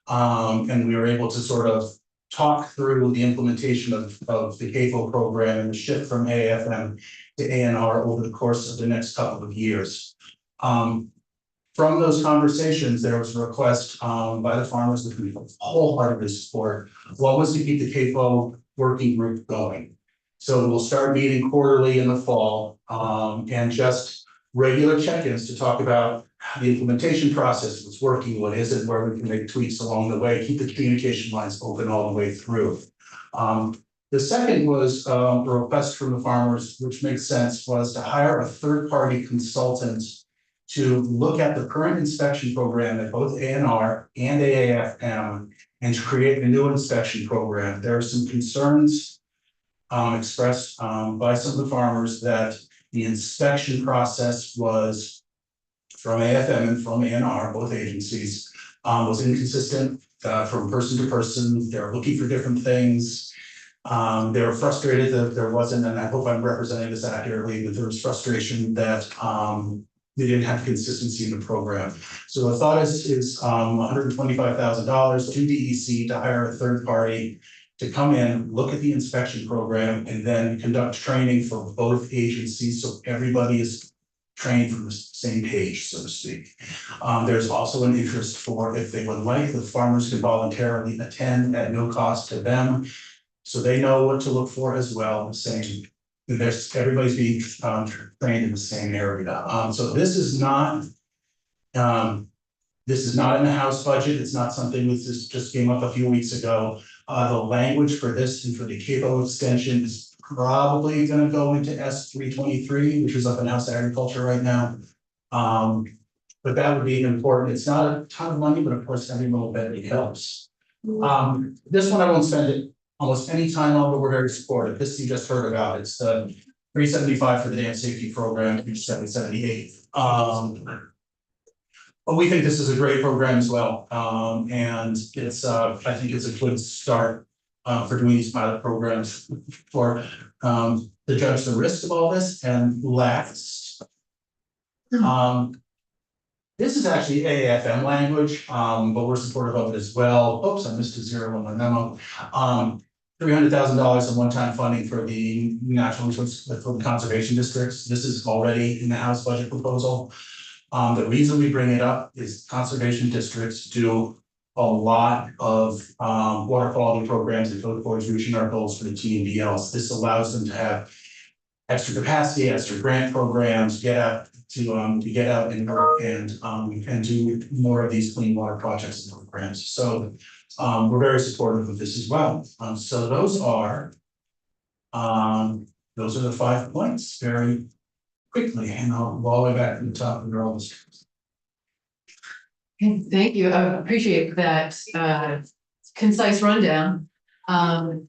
And we were able to sort of talk through the implementation of the CAFO program and the shift from AFM to ANR over the course of the next couple of years. From those conversations, there was a request by the farmers that we wholeheartedly support. What was to keep the CAFO working group going? So we'll start meeting quarterly in the fall, and just regular check-ins to talk about the implementation process, what's working, what isn't, where we can make tweaks along the way, keep the communication lines open all the way through. The second was a request from the farmers, which makes sense, was to hire a third-party consultant to look at the current inspection program at both ANR and AAFM and to create a new inspection program. There are some concerns expressed by some of the farmers that the inspection process was from AFM and from ANR, both agencies, was inconsistent from person to person. They're looking for different things. They were frustrated that there wasn't, and I hope I'm representing this accurately, that there was frustration that they didn't have consistency in the program. So the thought is $125,000 to DEC to hire a third party to come in, look at the inspection program, and then conduct training for both agencies, so everybody is trained from the same page, so to speak. There's also an interest for, if they would like, the farmers can voluntarily attend at no cost to them, so they know what to look for as well. The same, everybody's being trained in the same area. So this is not in the House budget. It's not something that just came up a few weeks ago. The language for this and for the CAFO extension is probably going to go into S323, which is up in House Agriculture right now. But that would be important. It's not a ton of money, but of course, every little bit helps. This one I won't spend almost any time on, but we're very supportive. This you just heard about. It's the 375 for the dam safety program, 778. But we think this is a great program as well. And it's I think it's a good start for doing these pilot programs for to judge the risk of all this. And last, this is actually AAFM language, but we're supportive of it as well. Oops, I missed a zero on my memo. $300,000 in one-time funding for the natural resource for the conservation districts. This is already in the House budget proposal. The reason we bring it up is conservation districts do a lot of water quality programs that go towards reaching our goals for the TNBLs. This allows them to have extra capacity, extra grant programs, get out and work and do more of these clean water projects and programs. So we're very supportive of this as well. So those are the 5 points very quickly, and I'll go all the way back to the top and all this. Okay, thank you. I appreciate that concise rundown. And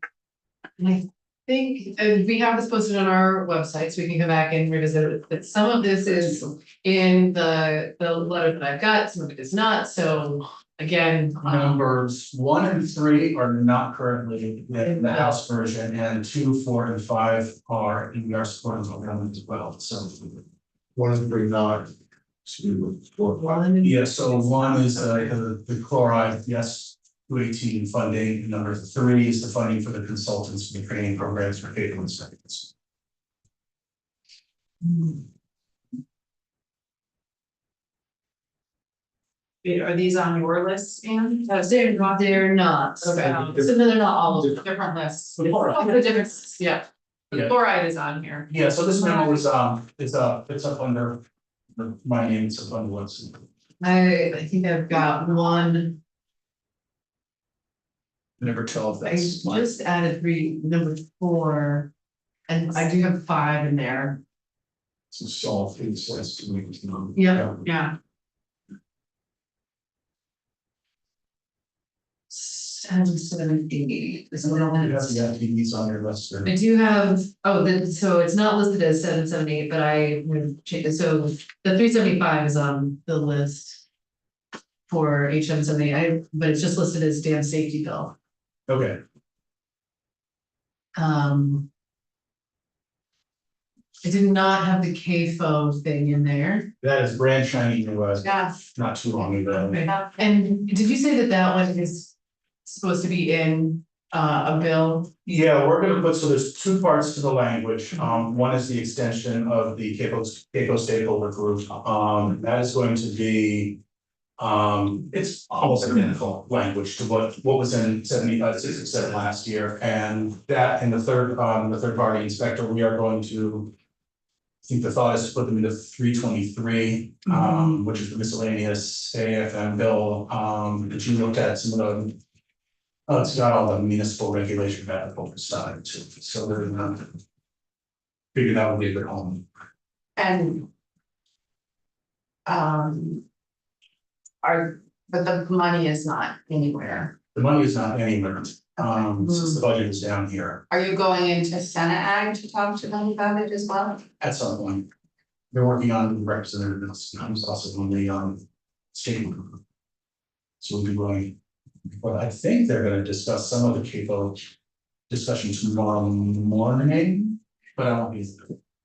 I think we have this posted on our website, so we can come back and revisit it. But some of this is in the letter that I've got, some of it is not. So again, Numbers 1 and 3 are not currently in the House version, and 2, 4, and 5 are in our supporting program as well. So 1 and 3 not. 2, 4, 5. yeah, so 1 is the chloride, yes, 218 funding. And number 3 is the funding for the consultants for the training programs for CAFO inspectors. Are these on your list, Anne? they're not. Okay. So they're not all of them. Different lists. The chloride. The difference, yeah. The chloride is on here. Yeah, so this memo is it's up under my name, it's up on the website. I think I've got one. Number 12, I that's one. just added number 4. And I do have 5 in there. So solve these last 2 weeks. Yeah. Yeah. 7, 7, 8. Is what I You have. have the FTEs on your list there. I do have, so it's not listed as 778, but I would change, so the 375 is on the list for H778, but it's just listed as dam safety bill. Okay, I did not have the KFO thing in there. That is brand shiny new, Yeah. not too long ago. Okay. And did you say that that one is supposed to be in a bill? Yeah, we're gonna put, so there's two parts to the language. One is the extension of the CAPO stakeholder group. That is going to be. It's almost identical language to what was in 67 last year, and that in the third party inspector, we are going to. I think the thought is to put them into 323, which is the miscellaneous AFM bill, that you looked at some of the. Oh, it's got all the municipal regulation back over side too, so they're not. Figured that would be a good home. And. But the money is not anywhere. The money is not anywhere, since the budget is down here Are you going into Senate Ag to talk to them about it as well? at some point. They're working on representatives, I'm also on the state. So we'll be going, but I think they're gonna discuss some of the CAPO discussion tomorrow morning, but I won't be.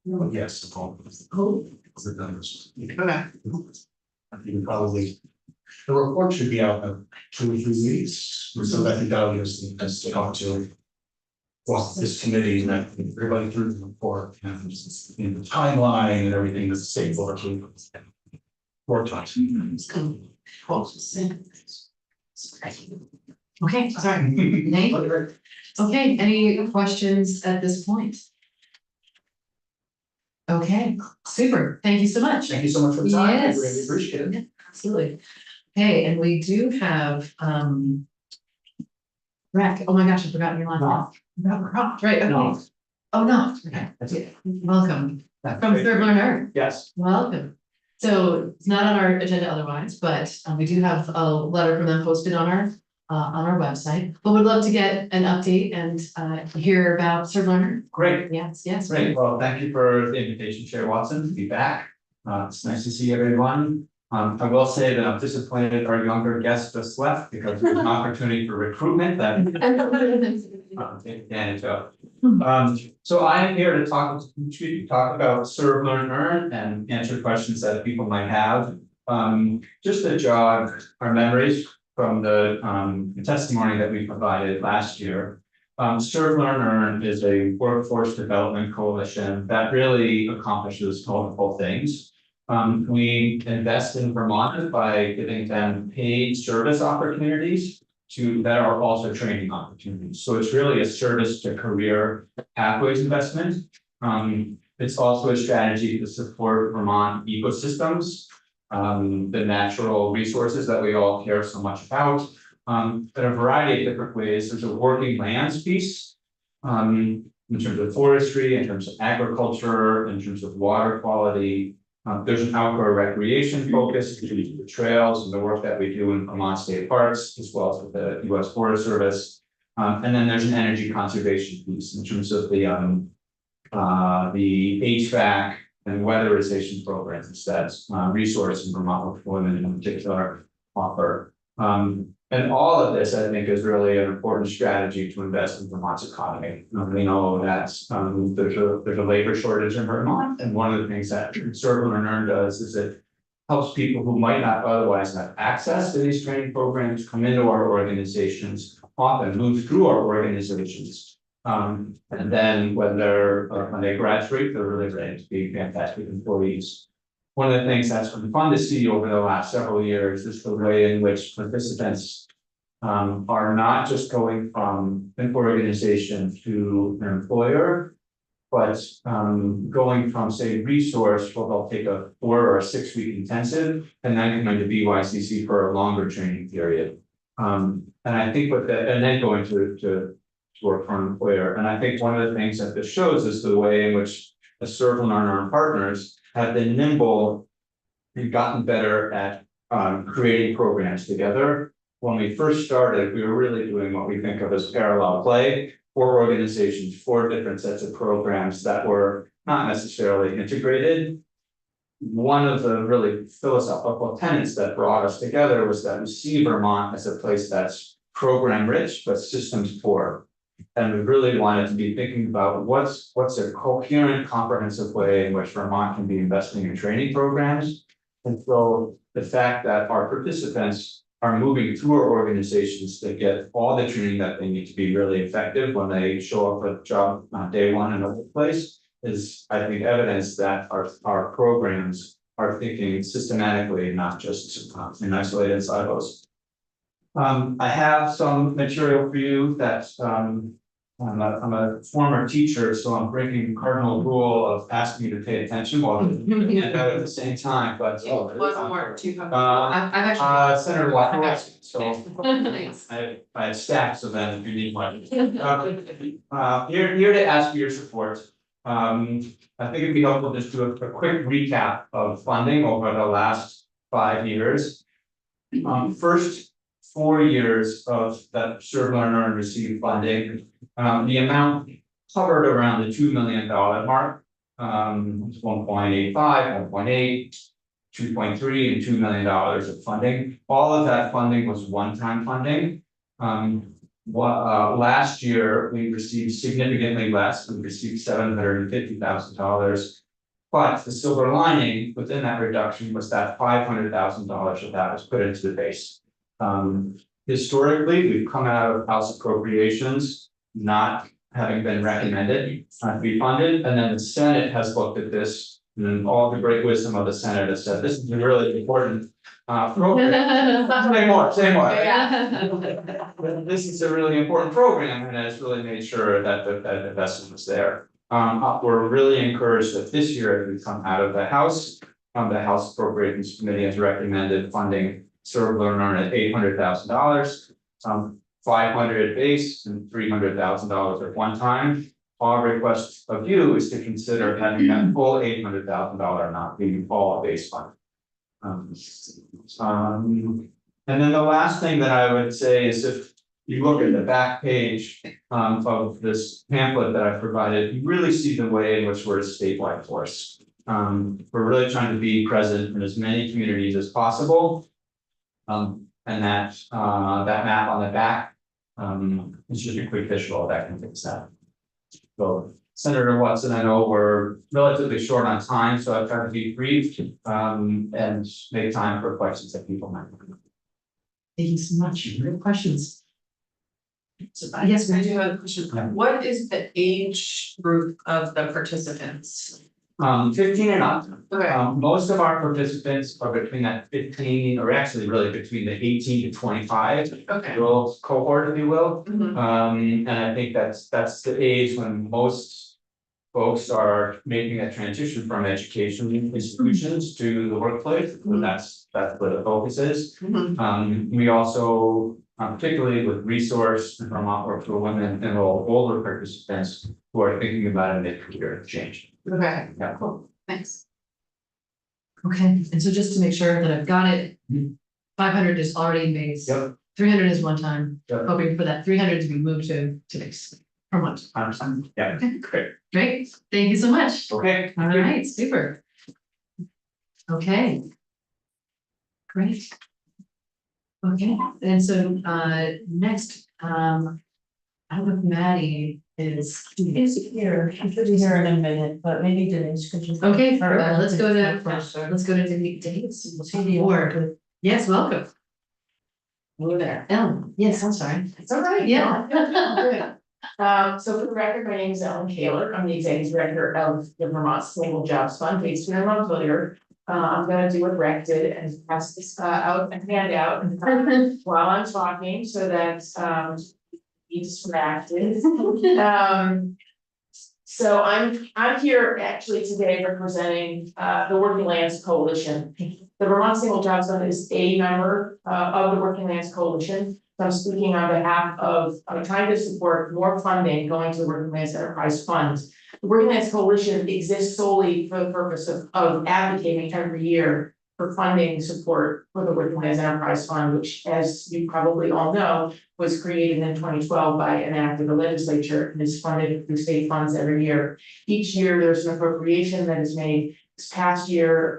But yes, the call. The numbers. Okay. I think probably, the report should be out in 2 or 3 weeks, so I think that'll give us to talk to. Well, this committee and everybody through the report and the timeline and everything that's stakeholder to. Work on. Okay, sorry, Nate? Okay, any questions at this point? Okay, super, thank you so much. Thank you so much for the time, I Yes. really appreciate it. Yeah, absolutely. Okay, and we do have, Rec, oh my gosh, I forgot your last name. Right, okay. No. Oh, no, okay, That's it. welcome, from Third Learner, Yes, welcome. So it's not on our agenda otherwise, but we do have a letter from them posted on our website. But we'd love to get an update and hear about Third Learner. great, Yes, yes. great. Well, thank you for the invitation, Chair Watson, to be back. It's nice to see everyone. I will say that I'm disappointed our younger guest just left because there's an opportunity for recruitment that take advantage of. So I am here to talk about serve, learn, earn and answer questions that people might have. Just to jog our memories from the testimony that we provided last year. Serve, learn, earn is a workforce development coalition that really accomplishes multiple things. We invest in Vermont by giving them paid service opportunities that are also training opportunities. So it's really a service to career pathways investment. It's also a strategy to support Vermont ecosystems, the natural resources that we all care so much about, in a variety of different ways. There's a working lands piece, in terms of forestry, in terms of agriculture, in terms of water quality. There's an outdoor recreation focus, the trails and the work that we do in Vermont State Parks, as well as with the US Forest Service. And then there's an energy conservation piece in terms of the HVAC and weatherization programs that resource in Vermont women in particular offer. And all of this, I think, is really an important strategy to invest in Vermont's economy. We know that there's a labor shortage in Vermont, and one of the things that Serve, Learn, Earn does is it helps people who might not otherwise have access to these training programs come into our organizations, often move through our organizations. And then when they graduate, they're really ready to be fantastic employees. One of the things that's been fun to see over the last several years is the way in which participants are not just going from an organization to an employer, but going from, say, resource, where they'll take a 4 or 6 week intensive and then come into BYCC for a longer training period. And I think and then going to work for an employer. And I think one of the things that this shows is the way in which the Serve and Earn partners have been nimble and gotten better at creating programs together. When we first started, we were really doing what we think of as parallel play, 4 organizations, 4 different sets of programs that were not necessarily integrated. One of the really philosophical tenets that brought us together was that we see Vermont as a place that's program rich, but systems poor. And we really wanted to be thinking about what's a coherent, comprehensive way in which Vermont can be investing in training programs. And so the fact that our participants are moving through our organizations to get all the training that they need to be really effective when they show up at job on day one in a workplace is, I think, evidence that our programs are thinking systematically, not just in isolated silos. I have some material for you that I'm a former teacher, so I'm breaking the cardinal rule of asking you to pay attention while looking at that at the same time, but. Wasn't more too. I've actually. Senator Watt, so Nice. I have stacks of them if you need one. Here to ask for your support. I think it'd be helpful just to do a quick recap of funding over the last 5 years. First 4 years of that serve, learn, earn, receive funding, the amount hovered around the $2 million mark. 1.85, 1.8, 2.3, and $2 million of funding. All of that funding was one-time funding. Last year we received significantly less. We received $750,000. But the silver lining within that reduction was that $500,000 of that was put into the base. Historically, we've come out of House appropriations not having been recommended to be funded, and then the Senate has looked at this, and all the great wisdom of the Senate has said, this is a really important program. Say more. This is a really important program, and it's really made sure that that investment was there. We're really encouraged that this year, as we come out of the House Appropriations Committee has recommended funding serve, learn, earn at $800,000, 500 base and $300,000 at one time. Our request of you is to consider having that full $800,000 amount being all base fund. And then the last thing that I would say is if you look at the back page of this pamphlet that I provided, you really see the way in which we're a statewide force. We're really trying to be present in as many communities as possible. And that map on the back is just a quick visual that can fix that. So Senator Watson, I know we're relatively short on time, so I've tried to be brief and make time for questions that people might have. Thank you so much. Great questions. Yes, I do have a question. What is the age group of the participants? 15 and up. Okay. Most of our participants are between that 15, or actually really between the 18 to 25 Okay. year old cohort, if you will. Mhm. And I think that's the age when most folks are making a transition from education institutions to the workplace. And that's where the focus is. Mhm. We also, particularly with resource and Vermont Work for Women, enroll older participants who are thinking about a mid-career change. Okay. Yeah. Cool. Thanks. okay, and so just to make sure that I've got it, Mhm. 500 is already in base. Yep. 300 is one time, Yep. hoping for that 300 to be moved to base per month. 100%. Yeah, great. Great, thank you so much. Okay. All right, super. Okay. Great. Okay, and so next, I don't know if Maddie is here, she should be here in a minute, but maybe Denise could just. okay. Let's go to Denise. Or yes, welcome. Hello there. Ellen, yes, I'm sorry. It's all right. Yeah. Good. So for the record, my name is Ellen Kaler. I'm the executive director of the Vermont Sustainable Jobs Fund based here in Montpelier. I'm gonna do what Rec did and pass this out and hand out while I'm talking so that be distracted. So I'm here actually today representing the Working Lands Coalition. The Vermont Sustainable Jobs Fund is a member of the Working Lands Coalition. So I'm speaking on behalf of trying to support more funding going to the Working Lands Enterprise Fund. The Working Lands Coalition exists solely for the purpose of advocating every year for funding support for the Working Lands Enterprise Fund, which, as you probably all know, was created in 2012 by an act of the legislature and is funded through state funds every year. Each year, there's an appropriation that is made. This past year,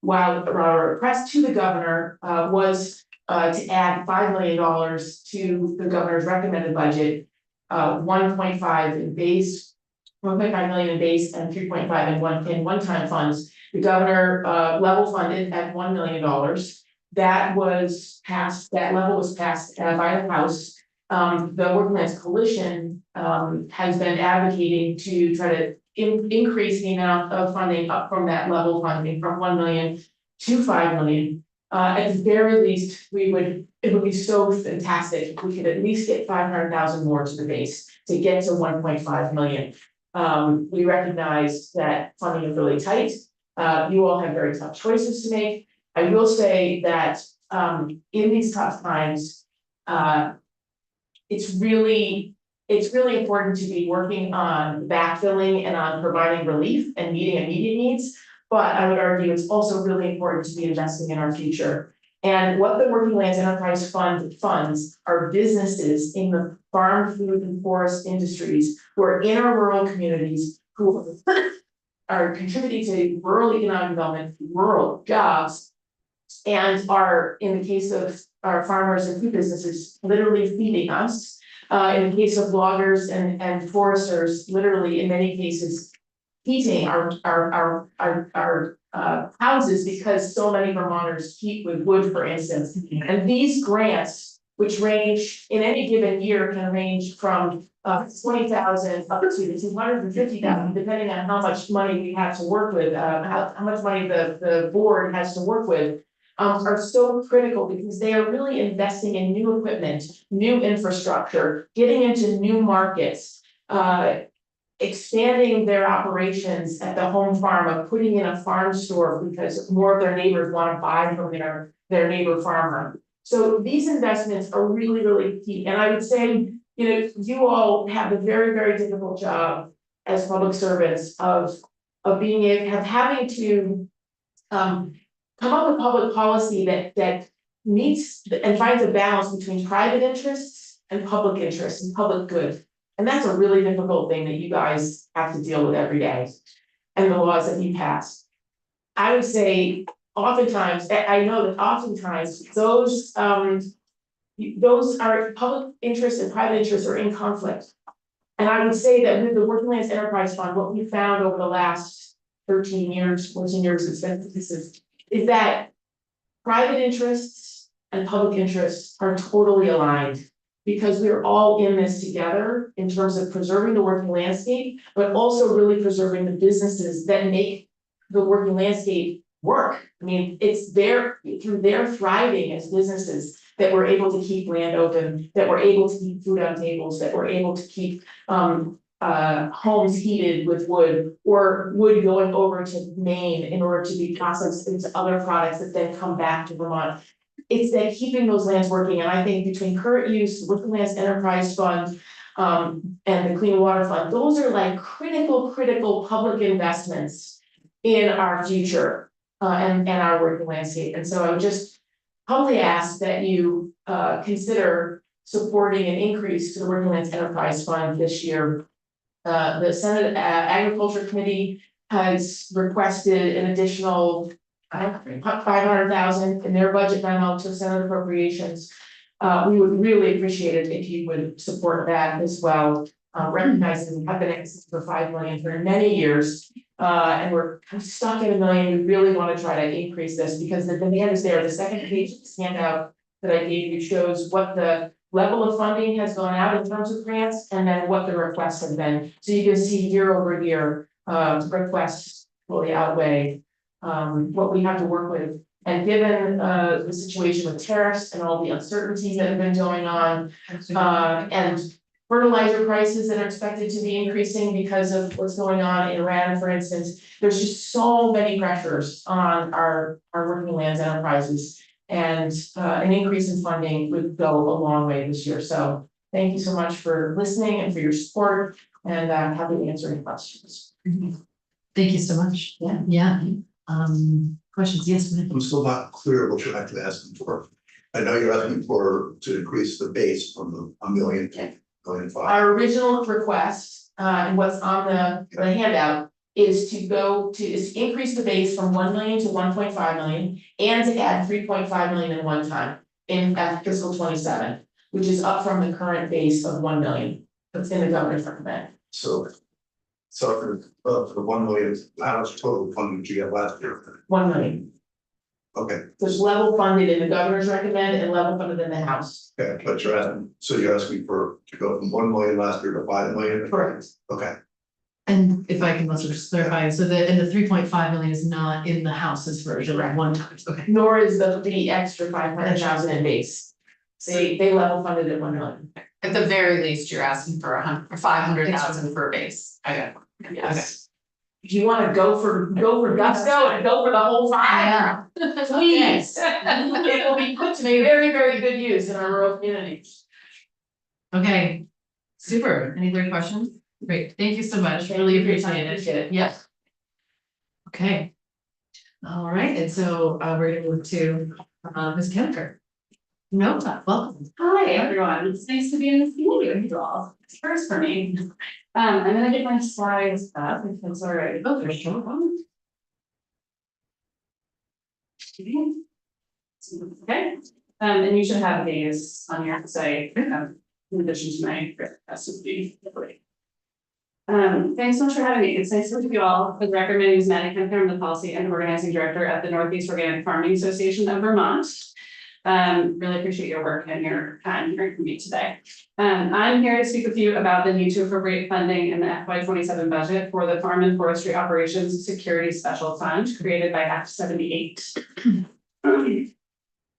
while our request to the governor was to add $5 million to the governor's recommended budget, 1.5 in base. 1.5 million in base and 3.5 in one-time funds. The governor level funded at $1 million. That was passed, that level was passed by the House. The Working Lands Coalition has been advocating to try to increase the amount of funding up from that level funding from 1 million to 5 million. At the very least, it would be so fantastic if we could at least get 500,000 more to the base to get to 1.5 million. We recognize that funding is really tight. You all have very tough choices to make. I will say that in these tough times, it's really important to be working on backfilling and on providing relief and meeting immediate needs. But I would argue it's also really important to be investing in our future. And what the Working Lands Enterprise Fund funds are businesses in the farm, food, and forest industries who are in our rural communities, who are contributing to rural economic development, rural jobs, and are, in the case of our farmers and food businesses, literally feeding us. In the case of loggers and foresters, literally in many cases, heating our houses because so many Vermonters heat with wood, for instance. And these grants, which range in any given year, can range from 20,000 up to 250,000, depending on how much money we have to work with, how much money the board has to work with, are so critical because they are really investing in new equipment, new infrastructure, getting into new markets, expanding their operations at the home farm, of putting in a farm store because more of their neighbors want to buy from their neighbor farmer. So these investments are really, really key. And I would say, you all have a very, very difficult job as public servants of having to come up with public policy that meets and finds a balance between private interests and public interests and public good. And that's a really difficult thing that you guys have to deal with every day, and the laws that you pass. I would say oftentimes, I know that oftentimes those are public interests and private interests are in conflict. And I would say that with the Working Lands Enterprise Fund, what we found over the last 13 years, 14 years, is that private interests and public interests are totally aligned. Because we're all in this together in terms of preserving the working landscape, but also really preserving the businesses that make the working landscape work. I mean, it's through their thriving as businesses that we're able to keep land open, that we're able to keep food on tables, that we're able to keep homes heated with wood, or wood going over to Maine in order to be processed into other products that then come back to Vermont. It's that keeping those lands working, and I think between current use, Working Lands Enterprise Fund, and the Clean Water Fund, those are like critical public investments in our future, and our working landscape. And so I would just humbly ask that you consider supporting an increase to the Working Lands Enterprise Fund this year. The Senate Agriculture Committee has requested an additional 500,000 in their budget memo to Senate Appropriations. We would really appreciate it if you would support that as well. Recognizing we have been asking for 5 million for many years, and we're stuck at 1 million. We really want to try to increase this because the demand is there. The second page of the handout that I gave you shows what the level of funding has gone out in terms of grants, and then what the requests have been. So you can see year over year, requests fully outweigh what we have to work with. And given the situation with tariffs and all the uncertainties that have been going on, and fertilizer prices that are expected to be increasing because of what's going on in Iran, for instance, there's just so many pressures on our working lands enterprises, and an increase in funding would go a long way this year. So thank you so much for listening and for your support, and happy to answer any questions. Thank you so much. Yeah. Questions? Yes, ma'am. I'm still not clear what you're actually asking for. I know you're asking to increase the base from the 1 million to 1.5 million. Our original request, and what's on the handout, is to increase the base from 1 million to 1.5 million, and to add 3.5 million in one time in fiscal 27, which is up from the current base of 1 million. It's in the governor's recommend. So. So for 1 million, how much total funding did you get last year? 1 million. Okay, There's level funded in the governor's recommend and level funded in the house. okay, but you're asking for, to go from 1 million last year to 5 million? Correct. Okay, And if I can also just clarify, so the 3.5 million is not in the house's version, Correct. one time, okay. Nor is the extra 500,000 in base. They level funded at 1 million. At the very least, you're asking for 500,000 for a base. I got it. Yes. If you wanna go for gusto and go for the whole 5, please. It will be put to very, very good use in our rural communities. Okay, super. Any other questions? Great, thank you so much. Really appreciate it. Yes. Okay. All right, and so we're gonna move to Ms. Kemper. No, welcome. Hi, everyone. It's nice to be in this community with you all. It's first for me. I'm gonna get my slides up if it's all right. Oh, there's no problem. Okay, and you should have these on your site, in addition to my recipe. Thanks so much for having me. It's nice to meet you all. For the record, my name is Maddie Kemper. I'm the Policy and Organizing Director at the Northeast Organic Farming Association of Vermont. Really appreciate your work and your time here with me today. I'm here to speak with you about the need to appropriate funding in the FY27 budget for the Farm and Forestry Operations Security Special Fund created by Act 78.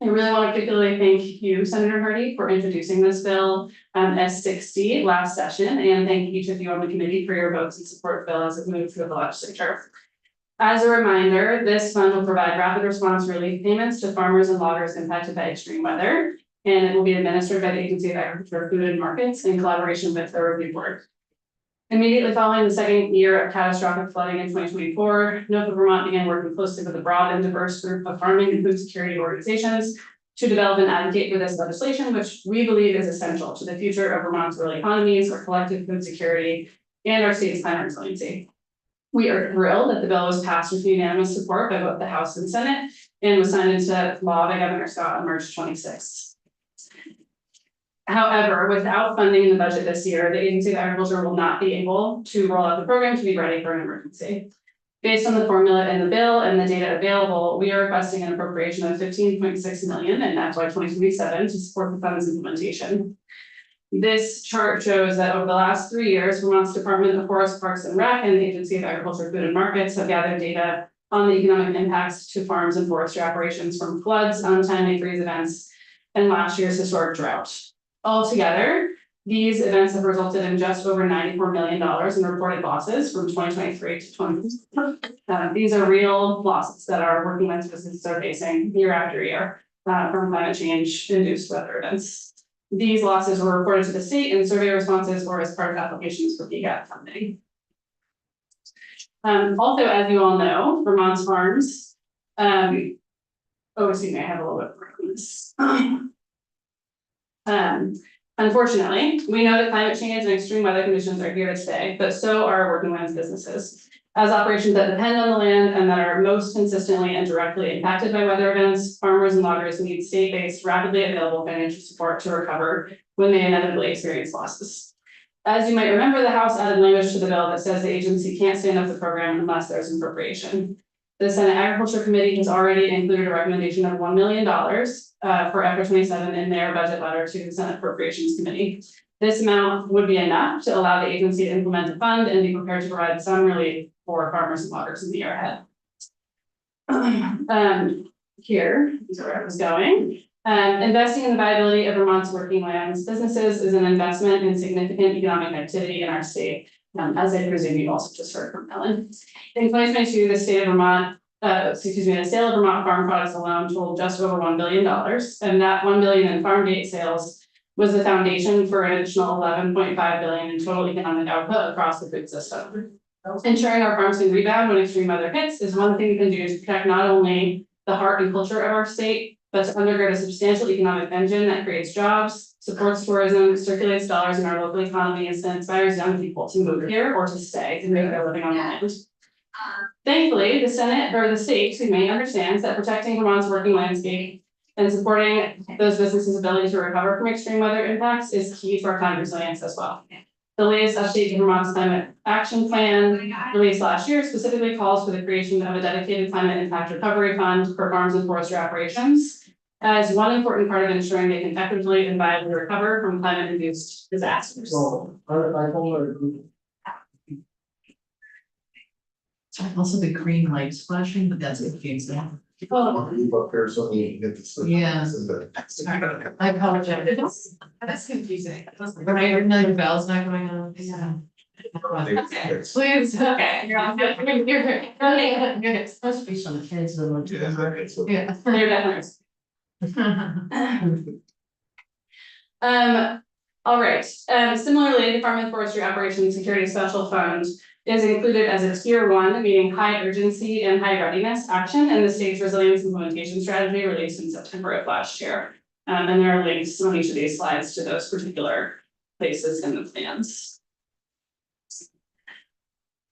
I really want to particularly thank you, Senator Hardy, for introducing this bill S60 last session, and thank each of you on the committee for your votes in support of the bill as it moves through the legislature. As a reminder, this fund will provide rapid response relief payments to farmers and loggers impacted by extreme weather, and it will be administered by the Agency of Agriculture, Food and Markets in collaboration with the Review Board. Immediately following the second year of catastrophic flooding in 2024, NOFA Vermont began working closely with a broad and diverse group of farming and food security organizations to develop and advocate for this legislation, which we believe is essential to the future of Vermont's rural economies, our collective food security, and our state's climate resiliency. We are thrilled that the bill was passed with unanimous support by both the House and Senate and was signed into law by Governor Scott on March 26th. However, without funding in the budget this year, the Agency of Agriculture will not be able to roll out the program to be ready for an emergency. Based on the formula in the bill and the data available, we are requesting an appropriation of $15.6 million in FY 2027 to support the fund's implementation. This chart shows that over the last 3 years, Vermont's Department of Forest, Parks and Rec and the Agency of Agriculture, Food and Markets have gathered data on the economic impacts to farms and forestry operations from floods, untimely freeze events, and last year's historic drought. Altogether, these events have resulted in just over $94 million in reported losses from 2023 to 2024. These are real losses that our working men's businesses are facing year after year from climate change induced weather events. These losses were reported to the state in survey responses or as part of applications for PGAT funding. Also, as you all know, Vermont's farms, excuse me, I have a little bit more on this. Unfortunately, we know that climate change and extreme weather conditions are here to stay, but so are working lands businesses. As operations that depend on the land and that are most consistently and directly impacted by weather events, farmers and loggers need state-based, rapidly available financial support to recover when they inevitably experience losses. As you might remember, the House added language to the bill that says the agency can't stand up the program unless there's an appropriation. The Senate Agriculture Committee has already included a recommendation of $1 million for FY27 in their budget letter to the Senate Appropriations Committee. This amount would be enough to allow the agency to implement the fund and be prepared to provide some relief for farmers and loggers in the year ahead. Here is where I was going. Investing in the viability of Vermont's working lands businesses is an investment in significant economic activity in our state, as I presume you also just heard from Ellen. In 2022, the state of Vermont, the sale of Vermont farm products alone totaled just over $1 billion, and that $1 billion in farm gate sales was the foundation for an additional $11.5 billion in total economic output across the food system. Ensuring our farms can rebound when extreme weather hits is one thing we can do to protect not only the heart and culture of our state, but to undergird a substantial economic engine that creates jobs, supports tourism, circulates dollars in our local economies, and inspires young people to move here or to stay and make their living on the land. Thankfully, the state understands that protecting Vermont's working landscape and supporting those businesses' ability to recover from extreme weather impacts is key to our climate resilience as well. The latest update to Vermont's climate action plan released last year specifically calls for the creation of a dedicated climate impact recovery fund for farms and forestry operations as one important part of ensuring they can effectively and viably recover from climate-induced disasters. So, I told her, Also the green lights flashing, but that's confusing. I'll leave up here so we can get this. Yeah. I apologize. That's confusing. Right, or no, your bell's not going on. Yeah. Okay. Please. Okay. You're supposed to be some kids that look. Yeah. They're definitely. All right, similarly, Department of Forestry Operations Security Special Fund is included as a tier 1, meaning high urgency and high readiness action in the state's resilience implementation strategy released in September of last year. And there are links on each of these slides to those particular places in the plans.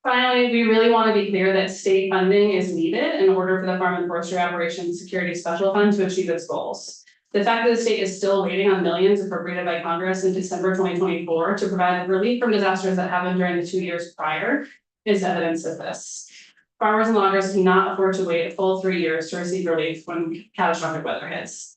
Finally, we really want to be clear that state funding is needed in order for the Farm and Forestry Operations Security Special Fund to achieve its goals. The fact that the state is still waiting on millions appropriated by Congress in December 2024 to provide relief from disasters that happened during the 2 years prior is evidence of this. Farmers and loggers cannot afford to wait a full 3 years to receive relief when catastrophic weather hits.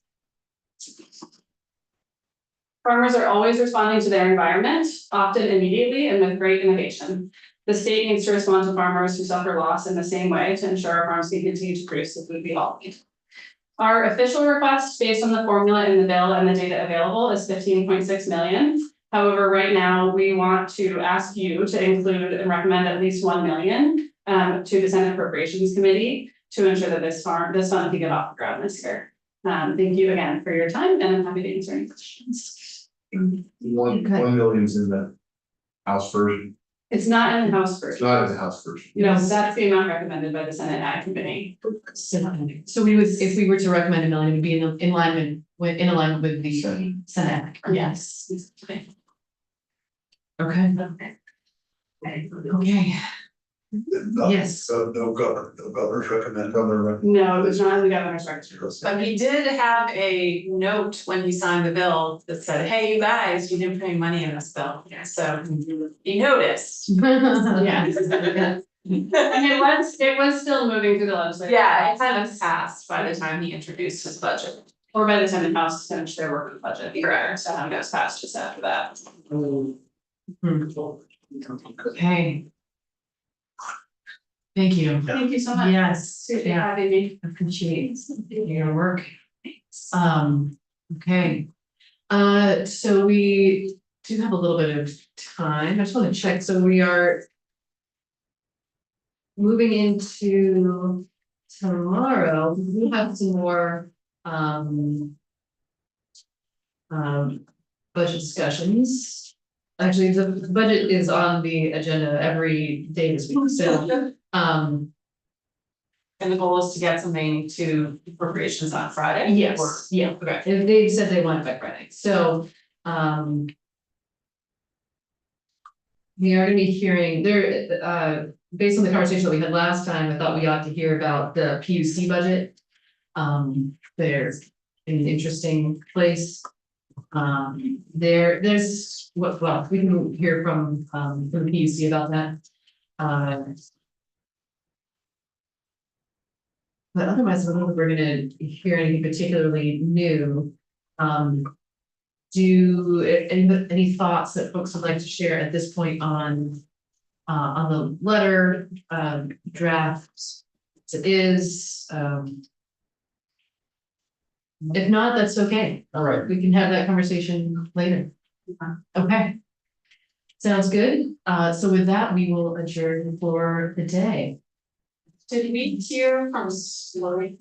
Farmers are always responding to their environment, often immediately and with great innovation. The state needs to respond to farmers who suffer loss in the same way to ensure our farms can continue to produce the food we all need. Our official request based on the formula in the bill and the data available is 15.6 million. However, right now we want to ask you to include and recommend at least 1 million to the Senate Appropriations Committee to ensure that this fund can get off the ground this year. Thank you again for your time, and I'm happy to answer any questions. 1 million's in the House version. It's not in the House It's version. not in the House version. No, that's the amount recommended by the Senate Ag Committee. So we would, if we were to recommend 1 million, it'd be in alignment with the Senate. Yes. Okay. Okay. Yes. So no governors recommend. No, it was not in the governor's record. But he did have a note when he signed the bill that said, hey, you guys, you didn't put any money in this bill. So he noticed. Yeah. And it was still moving through the legislature. Yeah, it kind of passed by the time he introduced his budget. Or by the time the House finished their work on the budget. Correct. So it was passed just after that. Okay. Thank you. Thank you so much. Yes, Appreciate yeah, having me. appreciate your work. Okay. So we do have a little bit of time. I just want to check. So we are moving into tomorrow. We have some more budget discussions. Actually, the budget is on the agenda every day this week, so And the goal is to get something to appropriations on Friday? yes, Or- yeah, Okay. and they said they want it by Friday, so we are gonna be hearing there, based on the conversation that we had last time, I thought we ought to hear about the PUC budget. There's an interesting place. There's well, we can hear from the PUC about that. But otherwise, I don't know if we're gonna hear anything particularly new. Do any thoughts that folks would like to share at this point on the letter, draft as it is, if not, that's okay. All right. We can have that conversation later. Okay. Sounds good. So with that, we will adjourn for the day. Did we hear from Slurry?